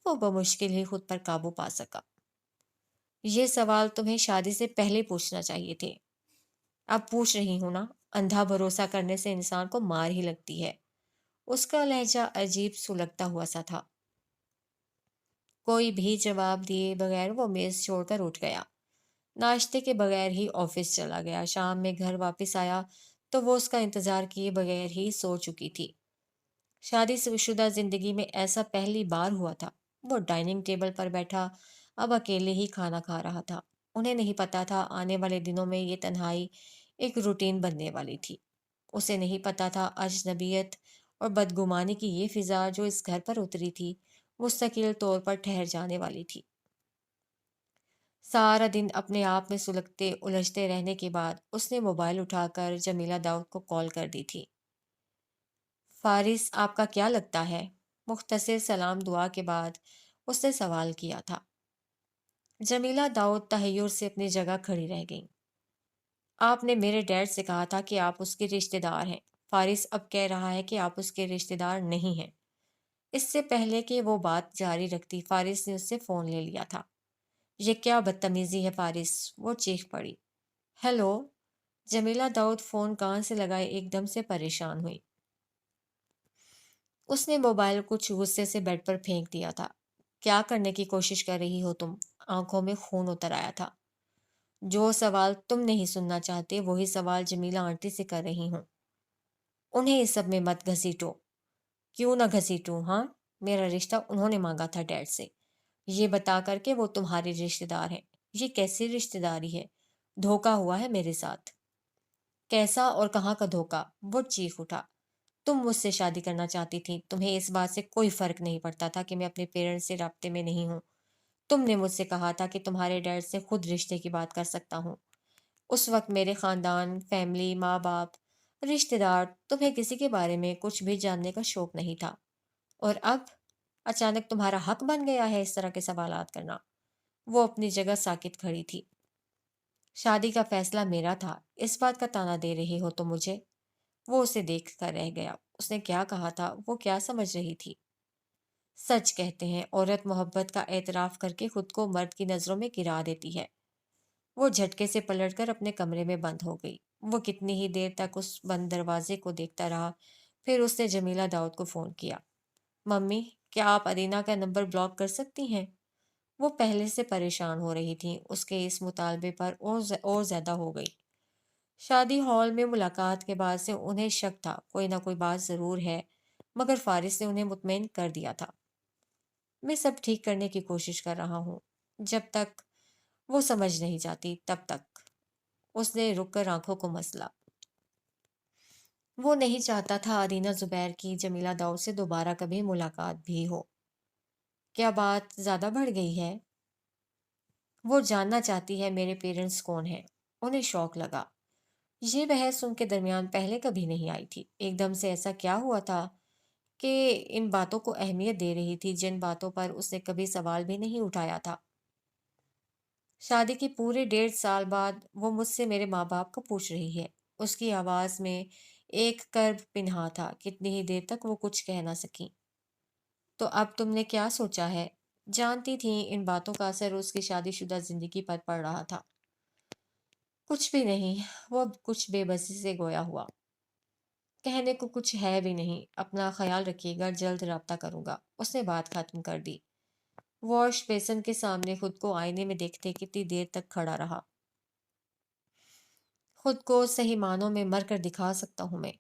وہ بمشکل ہی خود پر قابو پا سکا۔ یہ سوال تمہیں شادی سے پہلے پوچھنا چاہیے تھے، اب پوچھ رہی ہوں نا۔ اندھا بھروسہ کرنے سے انسان کو مار ہی لگتی ہے۔ اس کا لہجہ عجیب سلگتا ہوا سا تھا۔ کوئی بھی جواب دیے بغیر وہ میز چھوڑ کر اٹھ گیا۔ ناشتے کے بغیر ہی آفس چلا گیا۔ شام میں گھر واپس آیا تو وہ اس کا انتظار کیے بغیر ہی سو چکی تھی۔ شادی سے شدہ زندگی میں ایسا پہلی بار ہوا تھا۔ وہ ڈائننگ ٹیبل پر بیٹھا اب اکیلے ہی کھانا کھا رہا تھا۔ انہیں نہیں پتا تھا آنے والے دنوں میں یہ تنہائی ایک روٹین بننے والی تھی۔ اسے نہیں پتا تھا اجنبیت اور بدگمانی کی یہ فضا جو اس گھر پر اتری تھی مستقل طور پر ٹھہر جانے والی تھی۔ سارا دن اپنے آپ میں سلگتے الجھتے رہنے کے بعد اس نے موبائل اٹھا کر جمیلہ داؤد کو کال کر دی تھی۔ فارس، آپ کا کیا لگتا ہے؟ مختصر سلام دعا کے بعد اس نے سوال کیا تھا۔ جمیلہ داؤد تحیر سے اپنی جگہ کھڑی رہ گئی۔ آپ نے میرے ڈیڈ سے کہا تھا کہ آپ اس کے رشتہ دار ہیں۔ فارس اب کہہ رہا ہے کہ آپ اس کے رشتہ دار نہیں ہیں۔ اس سے پہلے کہ وہ بات جاری رکھتی فارس نے اس سے فون لے لیا تھا۔ یہ کیا بدتمیزی ہے فارس، وہ چیخ پڑی۔ ہیلو، جمیلہ داؤد فون کان سے لگائے ایک دم سے پریشان ہوئی۔ اس نے موبائل کچھ غصے سے بیڈ پر پھینک دیا تھا۔ کیا کرنے کی کوشش کر رہی ہو تم؟ آنکھوں میں خون اتر آیا تھا۔ جو سوال تم نہیں سننا چاہتے وہی سوال جمیلہ آنٹی سے کر رہی ہوں۔ انہیں اس سب میں مت گھسیٹو۔ کیوں نہ گھسیٹوں؟ ہاں، میرا رشتہ انہوں نے مانگا تھا ڈیڈ سے، یہ بتا کر کے وہ تمہارے رشتے دار ہیں۔ یہ کیسی رشتے داری ہے؟ دھوکا ہوا ہے میرے ساتھ۔ کیسا اور کہاں کا دھوکا؟ وہ چیخ اٹھا۔ تم مجھ سے شادی کرنا چاہتی تھی، تمہیں اس بات سے کوئی فرق نہیں پڑتا تھا کہ میں اپنے پیرنٹس سے رابطے میں نہیں ہوں۔ تم نے مجھ سے کہا تھا کہ تمہارے ڈیڈ سے خود رشتے کی بات کر سکتا ہوں۔ اس وقت میرے خاندان، فیملی، ماں باپ، رشتے دار، تمہیں کسی کے بارے میں کچھ بھی جاننے کا شوق نہیں تھا، اور اب اچانک تمہارا حق بن گیا ہے اس طرح کے سوالات کرنا۔ وہ اپنی جگہ ساکت کھڑی تھی۔ شادی کا فیصلہ میرا تھا، اس بات کا تانا دے رہی ہو تو مجھے؟ وہ اسے دیکھ کر رہ گیا۔ اس نے کیا کہا تھا؟ وہ کیا سمجھ رہی تھی؟ سچ کہتے ہیں، عورت محبت کا اعتراف کر کے خود کو مرد کی نظروں میں گرا دیتی ہے۔ وہ جھٹکے سے پلٹ کر اپنے کمرے میں بند ہو گئی۔ وہ کتنی ہی دیر تک اس بند دروازے کو دیکھتا رہا، پھر اس نے جمیلہ داؤد کو فون کیا۔ ممی، کیا آپ ادینہ کا نمبر بلاک کر سکتی ہیں؟ وہ پہلے سے پریشان ہو رہی تھی، اس کے اس مطالبے پر اور زیادہ ہو گئی۔ شادی ہال میں ملاقات کے بعد سے انہیں شک تھا کوئی نہ کوئی بات ضرور ہے، مگر فارس نے انہیں مطمئن کر دیا تھا۔ میں سب ٹھیک کرنے کی کوشش کر رہا ہوں، جب تک وہ سمجھ نہیں جاتی تب تک۔ اس نے رک کر آنکھوں کو مسلا۔ وہ نہیں چاہتا تھا ادینہ زبیر کی جمیلہ داؤد سے دوبارہ کبھی ملاقات بھی ہو۔ کیا بات زیادہ بڑھ گئی ہے؟ وہ جاننا چاہتی ہے میرے پیرنٹس کون ہیں۔ انہیں شوق لگا۔ یہ بحث ان کے درمیان پہلے کبھی نہیں آئی تھی۔ ایک دم سے ایسا کیا ہوا تھا کہ ان باتوں کو اہمیت دے رہی تھی جن باتوں پر اس نے کبھی سوال بھی نہیں اٹھایا تھا؟ شادی کے پورے 1.5 سال بعد وہ مجھ سے میرے ماں باپ کو پوچھ رہی ہے۔ اس کی آواز میں ایک کرب پنہا تھا۔ کتنی ہی دیر تک وہ کچھ کہہ نہ سکی۔ تو اب تم نے کیا سوچا ہے؟ جانتی تھی ان باتوں کا اثر اس کی شادی شدہ زندگی پر پڑ رہا تھا۔ کچھ بھی نہیں، وہ اب کچھ بے بسی سے گویا ہوا۔ کہنے کو کچھ ہے بھی نہیں، اپنا خیال رکھیے گا، جلد رابطہ کروں گا۔ اس نے بات ختم کر دی۔ واش بیسن کے سامنے خود کو آئینے میں دیکھتے کتنی دیر تک کھڑا رہا۔ خود کو صحیح معنوں میں مر کر دکھا سکتا ہوں میں۔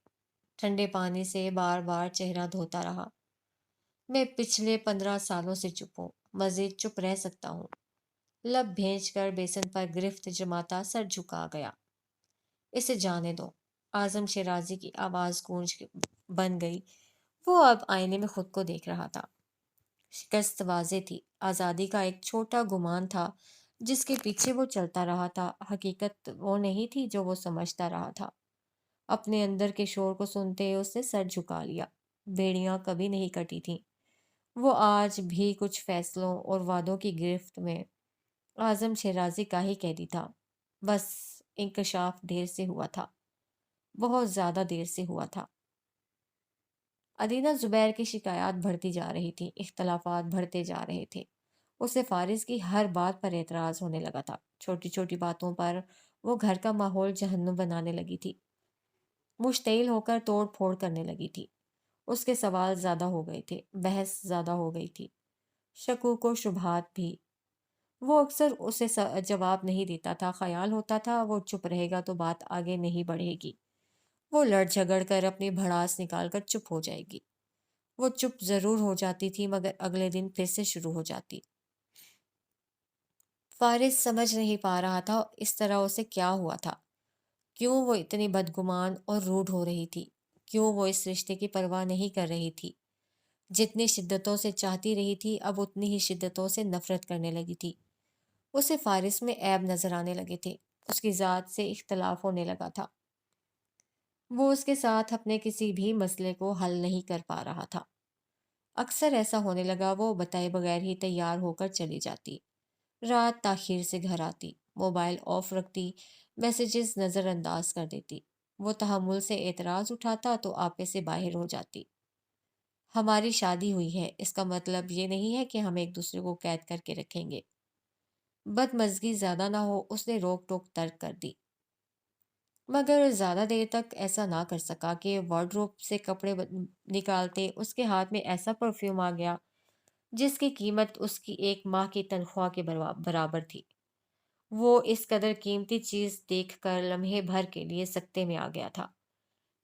ٹھنڈے پانی سے بار بار چہرہ دھوتا رہا۔ میں پچھلے 15 سالوں سے چپ ہوں، مزید چپ رہ سکتا ہوں۔ لب بھیج کر بیسن پر گرفت جماتا سر جھکا گیا۔ اسے جانے دو۔ اعظم شیرازی کی آواز گونج بن گئی۔ وہ اب آئینے میں خود کو دیکھ رہا تھا۔ شکست واضح تھی۔ آزادی کا ایک چھوٹا گمان تھا جس کے پیچھے وہ چلتا رہا تھا۔ حقیقت وہ نہیں تھی جو وہ سمجھتا رہا تھا۔ اپنے اندر کے شور کو سنتے اس نے سر جھکا لیا۔ بیڑیاں کبھی نہیں کٹی تھیں۔ وہ آج بھی کچھ فیصلوں اور وعدوں کی گرفت میں اعظم شیرازی کا ہی قیدی تھا۔ بس انکشاف دیر سے ہوا تھا، بہت زیادہ دیر سے ہوا تھا۔ ادینہ زبیر کی شکایات بڑھتی جا رہی تھی، اختلافات بڑھتے جا رہے تھے۔ اسے فارس کی ہر بات پر اعتراض ہونے لگا تھا۔ چھوٹی چھوٹی باتوں پر وہ گھر کا ماحول جہنم بنانے لگی تھی۔ مشتعل ہو کر توڑ پھوڑ کرنے لگی تھی۔ اس کے سوال زیادہ ہو گئے تھے، بحث زیادہ ہو گئی تھی، شکوک و شبہات بھی۔ وہ اکثر اسے جواب نہیں دیتا تھا۔ خیال ہوتا تھا وہ چپ رہے گا تو بات آگے نہیں بڑھے گی۔ وہ لڑ جھگڑ کر اپنی بھڑاس نکال کر چپ ہو جائے گی۔ وہ چپ ضرور ہو جاتی تھی مگر اگلے دن پھر سے شروع ہو جاتی۔ فارس سمجھ نہیں پا رہا تھا اس طرح اسے کیا ہوا تھا، کیوں وہ اتنی بدگمان اور روڈ ہو رہی تھی، کیوں وہ اس رشتے کی پرواہ نہیں کر رہی تھی۔ جتنی شدتوں سے چاہتی رہی تھی اب اتنی ہی شدتوں سے نفرت کرنے لگی تھی۔ اسے فارس میں عیب نظر آنے لگے تھے، اس کی ذات سے اختلاف ہونے لگا تھا۔ وہ اس کے ساتھ اپنے کسی بھی مسئلے کو حل نہیں کر پا رہا تھا۔ اکثر ایسا ہونے لگا وہ بتائے بغیر ہی تیار ہو کر چلی جاتی، رات تاخیر سے گھر آتی، موبائل آف رکھتی، میسیجز نظر انداز کر دیتی۔ وہ تحمل سے اعتراض اٹھاتا تو آپے سے باہر ہو جاتی۔ ہماری شادی ہوئی ہے، اس کا مطلب یہ نہیں ہے کہ ہم ایک دوسرے کو قید کر کے رکھیں گے۔ بدمزگی زیادہ نہ ہو، اس نے روک ٹوک ترک کر دی، مگر زیادہ دیر تک ایسا نہ کر سکا کہ وارڈروب سے کپڑے نکالتے اس کے ہاتھ میں ایسا پرفیوم آ گیا جس کی قیمت اس کی ایک ماہ کی تنخواہ کے برابر تھی۔ وہ اس قدر قیمتی چیز دیکھ کر لمحے بھر کے لیے سکتے میں آ گیا تھا۔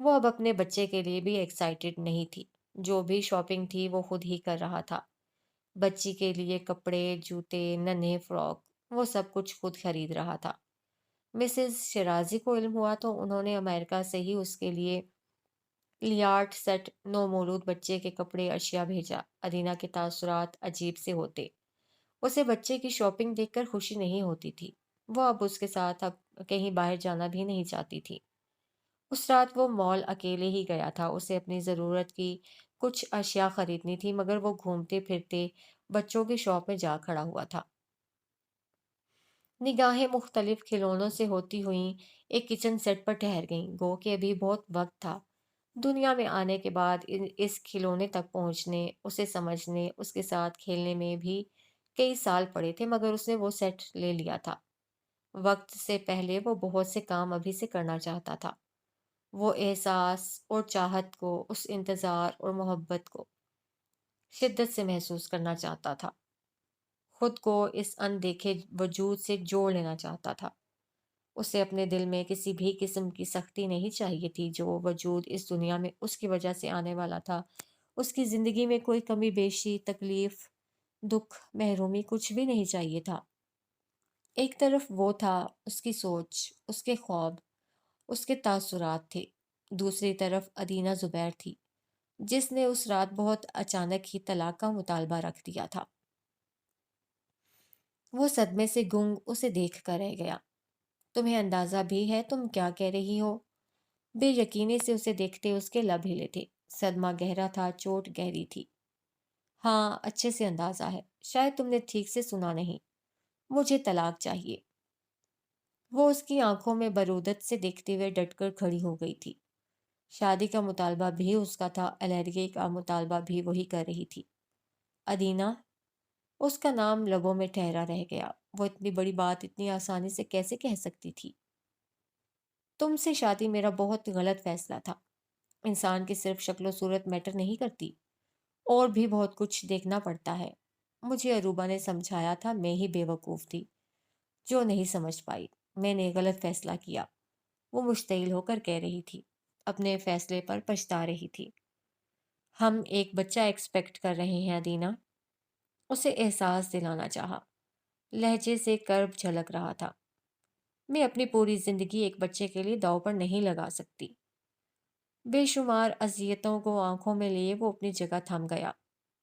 وہ اب اپنے بچے کے لیے بھی ایکسائٹیڈ نہیں تھی۔ جو بھی شاپنگ تھی وہ خود ہی کر رہا تھا۔ بچی کے لیے کپڑے، جوتے، ننھے فراک، وہ سب کچھ خود خرید رہا تھا۔ مسز شرازی کو علم ہوا تو انہوں نے امریکہ سے ہی اس کے لیے لیارڈ سیٹ نومولود بچے کے کپڑے اشیاء بھیجا۔ ادینا کے تاثرات عجیب سے ہوتے۔ اسے بچے کی شاپنگ دیکھ کر خوشی نہیں ہوتی تھی۔ وہ اب اس کے ساتھ اب کہیں باہر جانا بھی نہیں چاہتی تھی۔ اس رات وہ مال اکیلے ہی گیا تھا۔ اسے اپنی ضرورت کی کچھ اشیاء خریدنی تھی مگر وہ گھومتے پھرتے بچوں کی شاپ میں جا کھڑا ہوا تھا۔ نگاہیں مختلف کھلونوں سے ہوتی ہوئیں ایک کچن سیٹ پر ٹھہر گئیں۔ گو کہ ابھی بہت وقت تھا دنیا میں آنے کے بعد اس کھلونے تک پہنچنے، اسے سمجھنے، اس کے ساتھ کھیلنے میں بھی کئی سال پڑے تھے مگر اس نے وہ سیٹ لے لیا تھا۔ وقت سے پہلے وہ بہت سے کام ابھی سے کرنا چاہتا تھا۔ وہ احساس اور چاہت کو، اس انتظار اور محبت کو شدت سے محسوس کرنا چاہتا تھا۔ خود کو اس اندیکھے وجود سے جوڑ لینا چاہتا تھا۔ اسے اپنے دل میں کسی بھی قسم کی سختی نہیں چاہیے تھی۔ جو وجود اس دنیا میں اس کی وجہ سے آنے والا تھا، اس کی زندگی میں کوئی کمی بیشی، تکلیف، دکھ، محرومی کچھ بھی نہیں چاہیے تھا۔ ایک طرف وہ تھا، اس کی سوچ، اس کے خواب، اس کے تاثرات تھے۔ دوسری طرف ادینہ زبیر تھی، جس نے اس رات بہت اچانک ہی طلاق کا مطالبہ رکھ دیا تھا۔ وہ صدمے سے گنگ اسے دیکھ کر رہ گیا۔ تمہیں اندازہ بھی ہے تم کیا کہہ رہی ہو؟ بے یقینی سے اسے دیکھتے اس کے لب ہلے تھے۔ صدمہ گہرا تھا، چوٹ گہری تھی۔ ہاں، اچھے سے اندازہ ہے۔ شاید تم نے ٹھیک سے سنا نہیں۔ مجھے طلاق چاہیے۔ وہ اس کی آنکھوں میں برودت سے دیکھتے ہوئے ڈٹ کر کھڑی ہو گئی تھی۔ شادی کا مطالبہ بھی اس کا تھا، علیحدگی کا مطالبہ بھی وہی کر رہی تھی۔ ادینہ، اس کا نام لبوں میں ٹھہرا رہ گیا۔ وہ اتنی بڑی بات اتنی آسانی سے کیسے کہہ سکتی تھی؟ تم سے شادی میرا بہت غلط فیصلہ تھا۔ انسان کی صرف شکل و صورت میٹر نہیں کرتی، اور بھی بہت کچھ دیکھنا پڑتا ہے۔ مجھے اروبا نے سمجھایا تھا، میں ہی بے وقوف تھی جو نہیں سمجھ پائی۔ میں نے غلط فیصلہ کیا، وہ مشتعل ہو کر کہہ رہی تھی۔ اپنے فیصلے پر پچھتا رہی تھی۔ ہم ایک بچہ ایکسپیکٹ کر رہے ہیں ادینہ، اسے احساس دلانا چاہا۔ لہجے سے کرب جھلک رہا تھا۔ میں اپنی پوری زندگی ایک بچے کے لیے داؤ پر نہیں لگا سکتی۔ بے شمار اذیتوں کو آنکھوں میں لیے وہ اپنی جگہ تھم گیا۔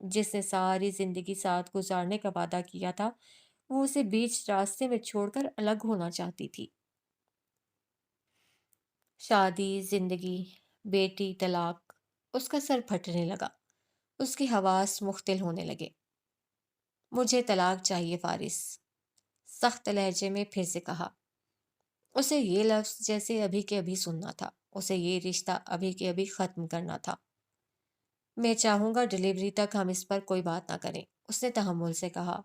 جس نے ساری زندگی ساتھ گزارنے کا وعدہ کیا تھا، وہ اسے بیچ راستے میں چھوڑ کر الگ ہونا چاہتی تھی۔ شادی، زندگی، بیٹی، طلاق، اس کا سر پھٹنے لگا۔ اس کے حواس مختل ہونے لگے۔ مجھے طلاق چاہیے فارس، سخت لہجے میں پھر سے کہا۔ اسے یہ لفظ جیسے ابھی کے ابھی سننا تھا۔ اسے یہ رشتہ ابھی کے ابھی ختم کرنا تھا۔ میں چاہوں گا ڈلیوری تک ہم اس پر کوئی بات نہ کریں، اس نے تحمل سے کہا۔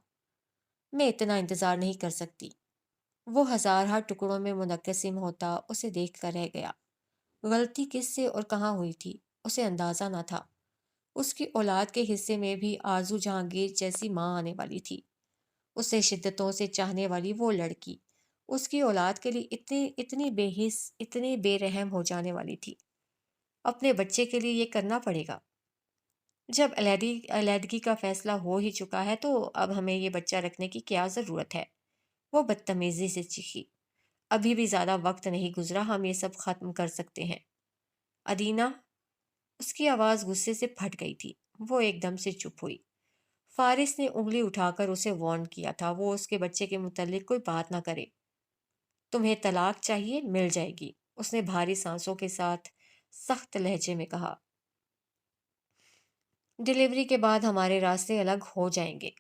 میں اتنا انتظار نہیں کر سکتی۔ وہ ہزارہ ٹکڑوں میں منقسم ہوتا اسے دیکھ کر رہ گیا۔ غلطی کس سے اور کہاں ہوئی تھی، اسے اندازہ نہ تھا۔ اس کی اولاد کے حصے میں بھی آرزو جہانگیر جیسی ماں آنے والی تھی۔ اسے شدتوں سے چاہنے والی وہ لڑکی اس کی اولاد کے لیے اتنی بے حس، اتنی بے رحم ہو جانے والی تھی۔ اپنے بچے کے لیے یہ کرنا پڑے گا۔ جب علیحدگی کا فیصلہ ہو ہی چکا ہے تو اب ہمیں یہ بچہ رکھنے کی کیا ضرورت ہے؟ وہ بدتمیزی سے چیخی۔ ابھی بھی زیادہ وقت نہیں گزرا، ہم یہ سب ختم کر سکتے ہیں۔ ادینہ، اس کی آواز غصے سے پھٹ گئی تھی۔ وہ ایک دم سے چپ ہوئی۔ فارس نے انگلی اٹھا کر اسے وارن کیا تھا، وہ اس کے بچے کے متعلق کوئی بات نہ کرے۔ تمہیں طلاق چاہیے، مل جائے گی، اس نے بھاری سانسوں کے ساتھ سخت لہجے میں کہا۔ ڈلیوری کے بعد ہمارے راستے الگ ہو جائیں گے۔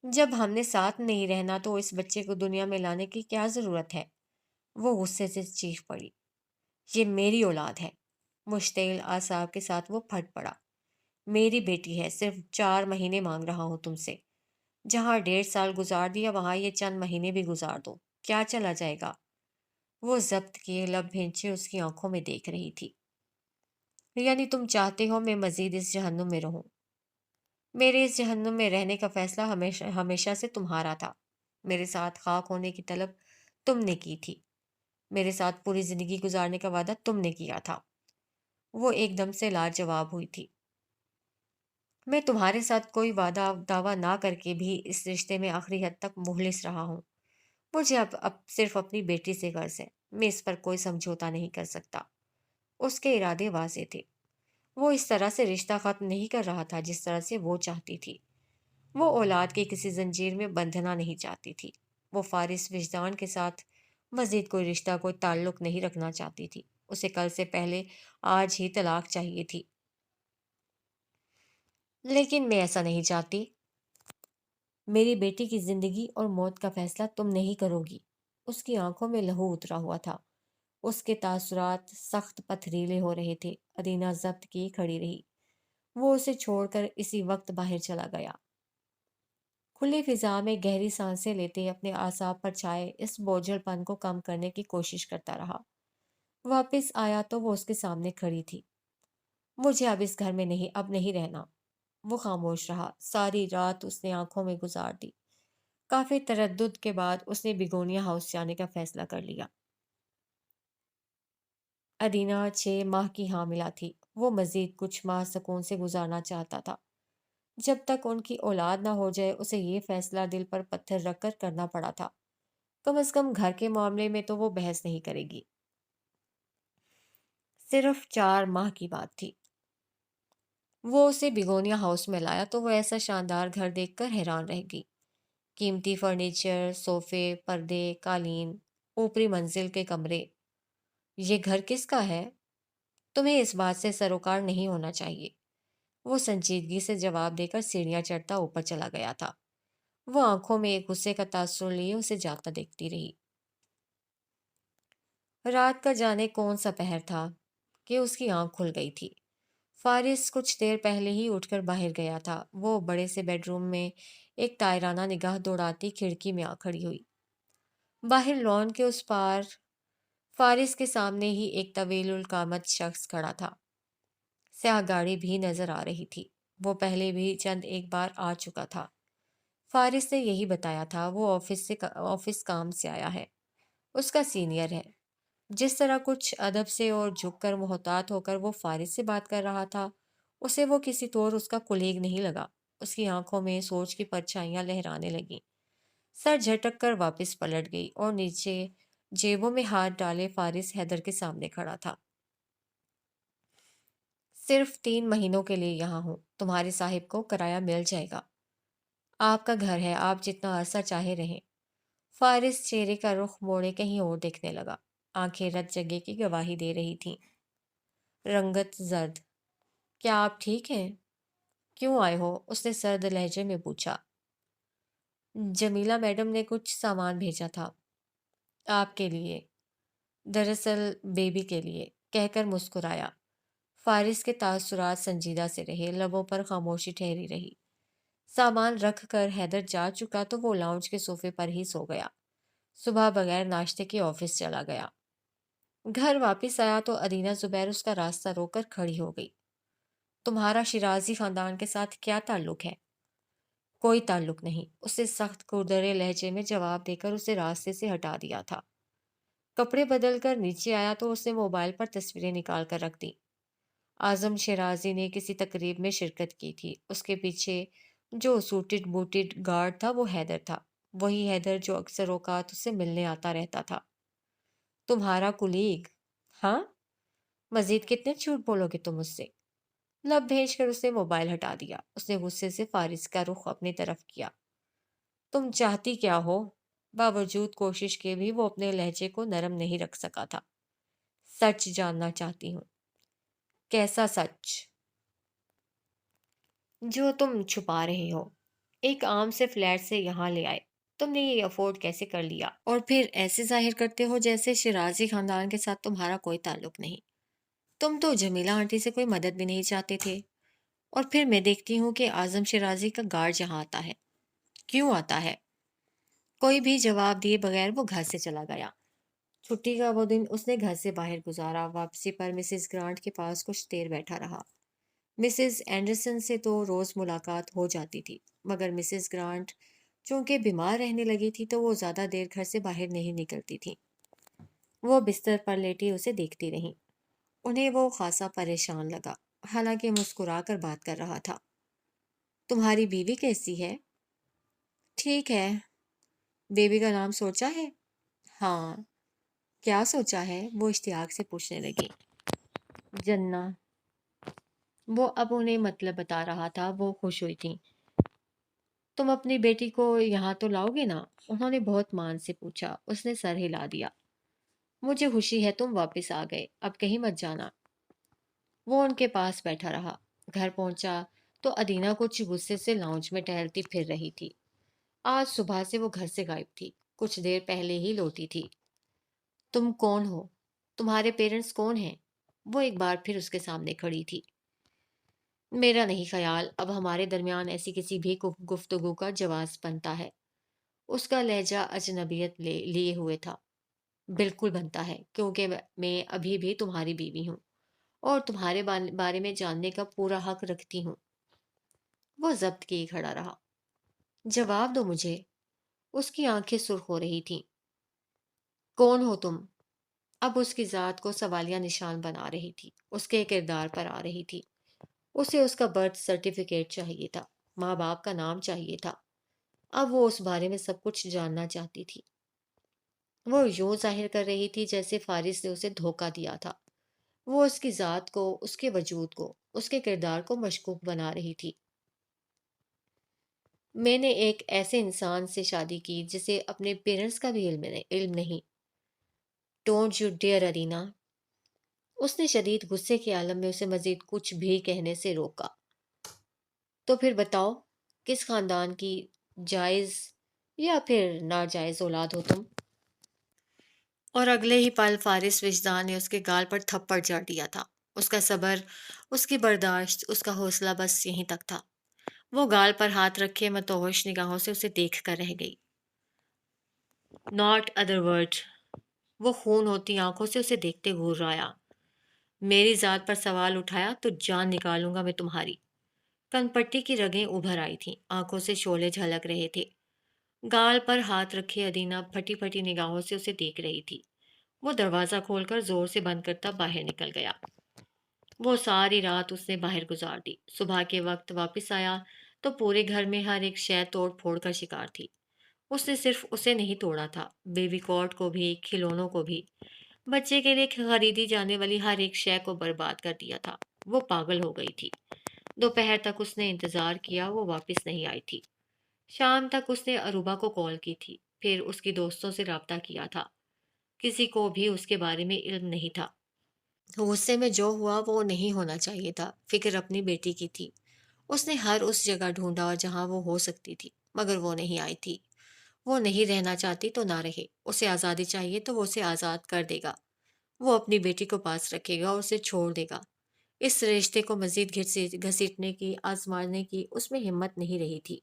جب ہم نے ساتھ نہیں رہنا تو اس بچے کو دنیا میں لانے کی کیا ضرورت ہے؟ وہ غصے سے چیخ پڑی۔ یہ میری اولاد ہے۔ مشتعل اعصاب کے ساتھ وہ پھٹ پڑا۔ میری بیٹی ہے، صرف 4 مہینے مانگ رہا ہوں تم سے۔ جہاں 1.5 سال گزار دیا وہاں یہ چند مہینے بھی گزار دو، کیا چلا جائے گا؟ وہ ضبط کیے لب بھینچے اس کی آنکھوں میں دیکھ رہی تھی۔ یعنی تم چاہتے ہو میں مزید اس جہنم میں رہوں؟ میرے اس جہنم میں رہنے کا فیصلہ ہمیشہ سے تمہارا تھا۔ میرے ساتھ خاک ہونے کی طلب تم نے کی تھی۔ میرے ساتھ پوری زندگی گزارنے کا وعدہ تم نے کیا تھا۔ وہ ایک دم سے لاجواب ہوئی تھی۔ میں تمہارے ساتھ کوئی وعدہ دعویٰ نہ کر کے بھی اس رشتے میں آخری حد تک مخلص رہا ہوں۔ مجھے اب صرف اپنی بیٹی سے غرض ہے، میں اس پر کوئی سمجھوتا نہیں کر سکتا۔ اس کے ارادے واضح تھے۔ وہ اس طرح سے رشتہ ختم نہیں کر رہا تھا جس طرح سے وہ چاہتی تھی۔ وہ اولاد کی کسی زنجیر میں بندھنا نہیں چاہتی تھی۔ وہ فارس وجدان کے ساتھ مزید کوئی رشتہ، کوئی تعلق نہیں رکھنا چاہتی تھی۔ اسے کل سے پہلے آج ہی طلاق چاہیے تھی۔ لیکن میں ایسا نہیں چاہتی۔ میری بیٹی کی زندگی اور موت کا فیصلہ تم نہیں کرو گی۔ اس کی آنکھوں میں لہو اترا ہوا تھا۔ اس کے تاثرات سخت پتھریلے ہو رہے تھے۔ ادینہ ضبط کی کھڑی رہی۔ وہ اسے چھوڑ کر اسی وقت باہر چلا گیا۔ کھلی فضا میں گہری سانسیں لیتے اپنے اعصاب پر چھائے اس بوجھل پن کو کم کرنے کی کوشش کرتا رہا۔ واپس آیا تو وہ اس کے سامنے کھڑی تھی۔ مجھے اب نہیں رہنا۔ وہ خاموش رہا۔ ساری رات اس نے آنکھوں میں گزار دی۔ کافی تردد کے بعد اس نے بیگونیا ہاؤس جانے کا فیصلہ کر لیا۔ ادینہ 6 ماہ کی حاملہ تھی۔ وہ مزید کچھ ماہ سکون سے گزارنا چاہتا تھا۔ جب تک ان کی اولاد نہ ہو جائے اسے یہ فیصلہ دل پر پتھر رکھ کر کرنا پڑا تھا۔ کم از کم گھر کے معاملے میں تو وہ بحث نہیں کرے گی۔ صرف 4 ماہ کی بات تھی۔ وہ اسے بیگونیا ہاؤس میں لایا تو وہ ایسا شاندار گھر دیکھ کر حیران رہ گئی۔ قیمتی فرنیچر، صوفے، پردے، قالین، اوپری منزل کے کمرے۔ یہ گھر کس کا ہے؟ تمہیں اس بات سے سروکار نہیں ہونا چاہیے۔ وہ سنجیدگی سے جواب دے کر سیڑھیاں چڑھتا اوپر چلا گیا تھا۔ وہ آنکھوں میں ایک غصے کا تاثر لیے اسے جاتا دیکھتی رہی۔ رات کا جانے کون سا پہر تھا کہ اس کی آنکھ کھل گئی تھی۔ فارس کچھ دیر پہلے ہی اٹھ کر باہر گیا تھا۔ وہ بڑے سے بیڈ روم میں ایک تائرانہ نگاہ دوڑاتی کھڑکی میں آ کھڑی ہوئی۔ باہر لان کے اس پار فارس کے سامنے ہی ایک طویل القامت شخص کھڑا تھا۔ سیاہ گاڑی بھی نظر آ رہی تھی۔ وہ پہلے بھی چند ایک بار آ چکا تھا۔ فارس نے یہی بتایا تھا۔ وہ آفس کام سے آیا ہے۔ اس کا سینئر ہے۔ جس طرح کچھ ادب سے اور جھک کر محتاط ہو کر وہ فارس سے بات کر رہا تھا، اسے وہ کسی طور اس کا کلیگ نہیں لگا۔ اس کی آنکھوں میں سوچ کی پرچھائیاں لہرانے لگیں۔ سر جھٹک کر واپس پلٹ گئی اور نیچے جیبوں میں ہاتھ ڈالے فارس حیدر کے سامنے کھڑا تھا۔ صرف 3 مہینوں کے لیے یہاں ہوں۔ تمہارے صاحب کو کرایہ مل جائے گا۔ آپ کا گھر ہے، آپ جتنا عرصہ چاہے رہیں۔ فارس چہرے کا رخ موڑے کہیں اور دیکھنے لگا۔ آنکھیں رت جگہ کی گواہی دے رہی تھیں۔ رنگت زرد۔ کیا آپ ٹھیک ہیں؟ کیوں آئے ہو؟ اس نے سرد لہجے میں پوچھا۔ جمیلہ میڈم نے کچھ سامان بھیجا تھا آپ کے لیے، دراصل بیبی کے لیے، کہہ کر مسکرایا۔ فارس کے تاثرات سنجیدہ سے رہے، لبوں پر خاموشی ٹھہری رہی۔ سامان رکھ کر حیدر جا چکا تو وہ لاؤنج کے صوفے پر ہی سو گیا۔ صبح بغیر ناشتے کے آفس چلا گیا۔ گھر واپس آیا تو ادینہ زبیر اس کا راستہ روک کر کھڑی ہو گئی۔ تمہارا شیرازی خاندان کے ساتھ کیا تعلق ہے؟ کوئی تعلق نہیں، اسے سخت کردرے لہجے میں جواب دے کر اسے راستے سے ہٹا دیا تھا۔ کپڑے بدل کر نیچے آیا تو اس نے موبائل پر تصویریں نکال کر رکھ دی۔ اعظم شیرازی نے کسی تقریب میں شرکت کی تھی۔ اس کے پیچھے جو سوٹڈ بوٹڈ گارڈ تھا وہ حیدر تھا، وہی حیدر جو اکثر اوقات اس سے ملنے آتا رہتا تھا۔ تمہارا کلیگ؟ ہاں، مزید کتنے جھوٹ بولو گے تم اس سے؟ لب بھیج کر اس نے موبائل ہٹا دیا۔ اس نے غصے سے فارس کا رخ اپنی طرف کیا۔ تم چاہتی کیا ہو؟ باوجود کوشش کے بھی وہ اپنے لہجے کو نرم نہیں رکھ سکا تھا۔ سچ جاننا چاہتی ہوں۔ کیسا سچ؟ جو تم چھپا رہے ہو۔ ایک عام سے فلیٹ سے یہاں لے آئے، تم نے یہ افورڈ کیسے کر لیا؟ اور پھر ایسے ظاہر کرتے ہو جیسے شیرازی خاندان کے ساتھ تمہارا کوئی تعلق نہیں۔ تم تو جمیلہ آنٹی سے کوئی مدد بھی نہیں چاہتے تھے۔ اور پھر میں دیکھتی ہوں کہ اعظم شیرازی کا گارڈ یہاں آتا ہے۔ کیوں آتا ہے؟ کوئی بھی جواب دیے بغیر وہ گھر سے چلا گیا۔ چھٹی کا وہ دن اس نے گھر سے باہر گزارا۔ واپسی پر مسز گرانٹ کے پاس کچھ دیر بیٹھا رہا۔ مسز اینڈرسن سے تو روز ملاقات ہو جاتی تھی، مگر مسز گرانٹ چونکہ بیمار رہنے لگی تھی تو وہ زیادہ دیر گھر سے باہر نہیں نکلتی تھی۔ وہ بستر پر لیٹی اسے دیکھتی رہی۔ انہیں وہ خاصا پریشان لگا، حالانکہ مسکرا کر بات کر رہا تھا۔ تمہاری بیوی کیسی ہے؟ ٹھیک ہے۔ بیبی کا نام سوچا ہے؟ ہاں۔ کیا سوچا ہے؟ وہ اشتیاق سے پوچھنے لگی۔ جنہ۔ وہ اب انہیں مطلب بتا رہا تھا۔ وہ خوش ہوئی تھی۔ تم اپنی بیٹی کو یہاں تو لاؤ گے نا؟ انہوں نے بہت مان سے پوچھا۔ اس نے سر ہلا دیا۔ مجھے خوشی ہے تم واپس آ گئے، اب کہیں مت جانا۔ وہ ان کے پاس بیٹھا رہا۔ گھر پہنچا تو ادینہ کچھ غصے سے لاؤنج میں ٹہلتی پھر رہی تھی۔ آج صبح سے وہ گھر سے غائب تھی، کچھ دیر پہلے ہی لوٹی تھی۔ تم کون ہو؟ تمہارے پیرنٹس کون ہیں؟ وہ ایک بار پھر اس کے سامنے کھڑی تھی۔ میرا نہیں خیال اب ہمارے درمیان ایسی کسی بھی گفتگو کا جواز بنتا ہے۔ اس کا لہجہ اجنبیت لیے ہوئے تھا۔ بالکل بنتا ہے، کیونکہ میں ابھی بھی تمہاری بیوی ہوں اور تمہارے بارے میں جاننے کا پورا حق رکھتی ہوں۔ وہ ضبط کیے کھڑا رہا۔ جواب دو مجھے۔ اس کی آنکھیں سرخ ہو رہی تھیں۔ کون ہو تم؟ اب اس کی ذات کو سوالیہ نشان بنا رہی تھی، اس کے کردار پر آ رہی تھی۔ اسے اس کا برتھ سرٹیفکیٹ چاہیے تھا، ماں باپ کا نام چاہیے تھا۔ اب وہ اس بارے میں سب کچھ جاننا چاہتی تھی۔ وہ یوں ظاہر کر رہی تھی جیسے فارس نے اسے دھوکہ دیا تھا۔ وہ اس کی ذات کو، اس کے وجود کو، اس کے کردار کو مشکوک بنا رہی تھی۔ میں نے ایک ایسے انسان سے شادی کی جسے اپنے پیرنٹس کا بھی علم نہیں۔ Don't you dare Arina. اس نے شدید غصے کے عالم میں اسے مزید کچھ بھی کہنے سے روکا۔ تو پھر بتاؤ، کس خاندان کی جائز یا پھر ناجائز اولاد ہو تم؟ اور اگلے ہی پل فارس وجدان نے اس کے گال پر تھپڑ جڑ دیا تھا۔ اس کا صبر، اس کی برداشت، اس کا حوصلہ بس یہیں تک تھا۔ وہ گال پر ہاتھ رکھے متوحش نگاہوں سے اسے دیکھ کر رہ گئی۔ Not other word. وہ خون ہوتی آنکھوں سے اسے دیکھتے گھرایا۔ میری ذات پر سوال اٹھایا تو جان نکالوں گا میں تمہاری۔ کن پٹی کی رگیں ابھر آئی تھیں، آنکھوں سے شعلے جھلک رہے تھے۔ گال پر ہاتھ رکھے ادینہ پھٹی پھٹی نگاہوں سے اسے دیکھ رہی تھی۔ وہ دروازہ کھول کر زور سے بند کرتا باہر نکل گیا۔ وہ ساری رات اس نے باہر گزار دی۔ صبح کے وقت واپس آیا تو پورے گھر میں ہر ایک شے توڑ پھوڑ کا شکار تھی۔ اس نے صرف اسے نہیں توڑا تھا، بیبی کوٹ کو بھی، کھلونوں کو بھی، بچے کے لیے خریدی جانے والی ہر ایک شے کو برباد کر دیا تھا۔ وہ پاگل ہو گئی تھی۔ دوپہر تک اس نے انتظار کیا، وہ واپس نہیں آئی تھی۔ شام تک اس نے اروبا کو کال کی تھی، پھر اس کی دوستوں سے رابطہ کیا تھا۔ کسی کو بھی اس کے بارے میں علم نہیں تھا۔ غصے میں جو ہوا وہ نہیں ہونا چاہیے تھا۔ فکر اپنی بیٹی کی تھی۔ اس نے ہر اس جگہ ڈھونڈا جہاں وہ ہو سکتی تھی، مگر وہ نہیں آئی تھی۔ وہ نہیں رہنا چاہتی تو نہ رہے۔ اسے آزادی چاہیے تو وہ اسے آزاد کر دے گا۔ وہ اپنی بیٹی کو پاس رکھے گا اور اسے چھوڑ دے گا۔ اس رشتے کو مزید گھسیٹنے کی، آزمانے کی اس میں ہمت نہیں رہی تھی۔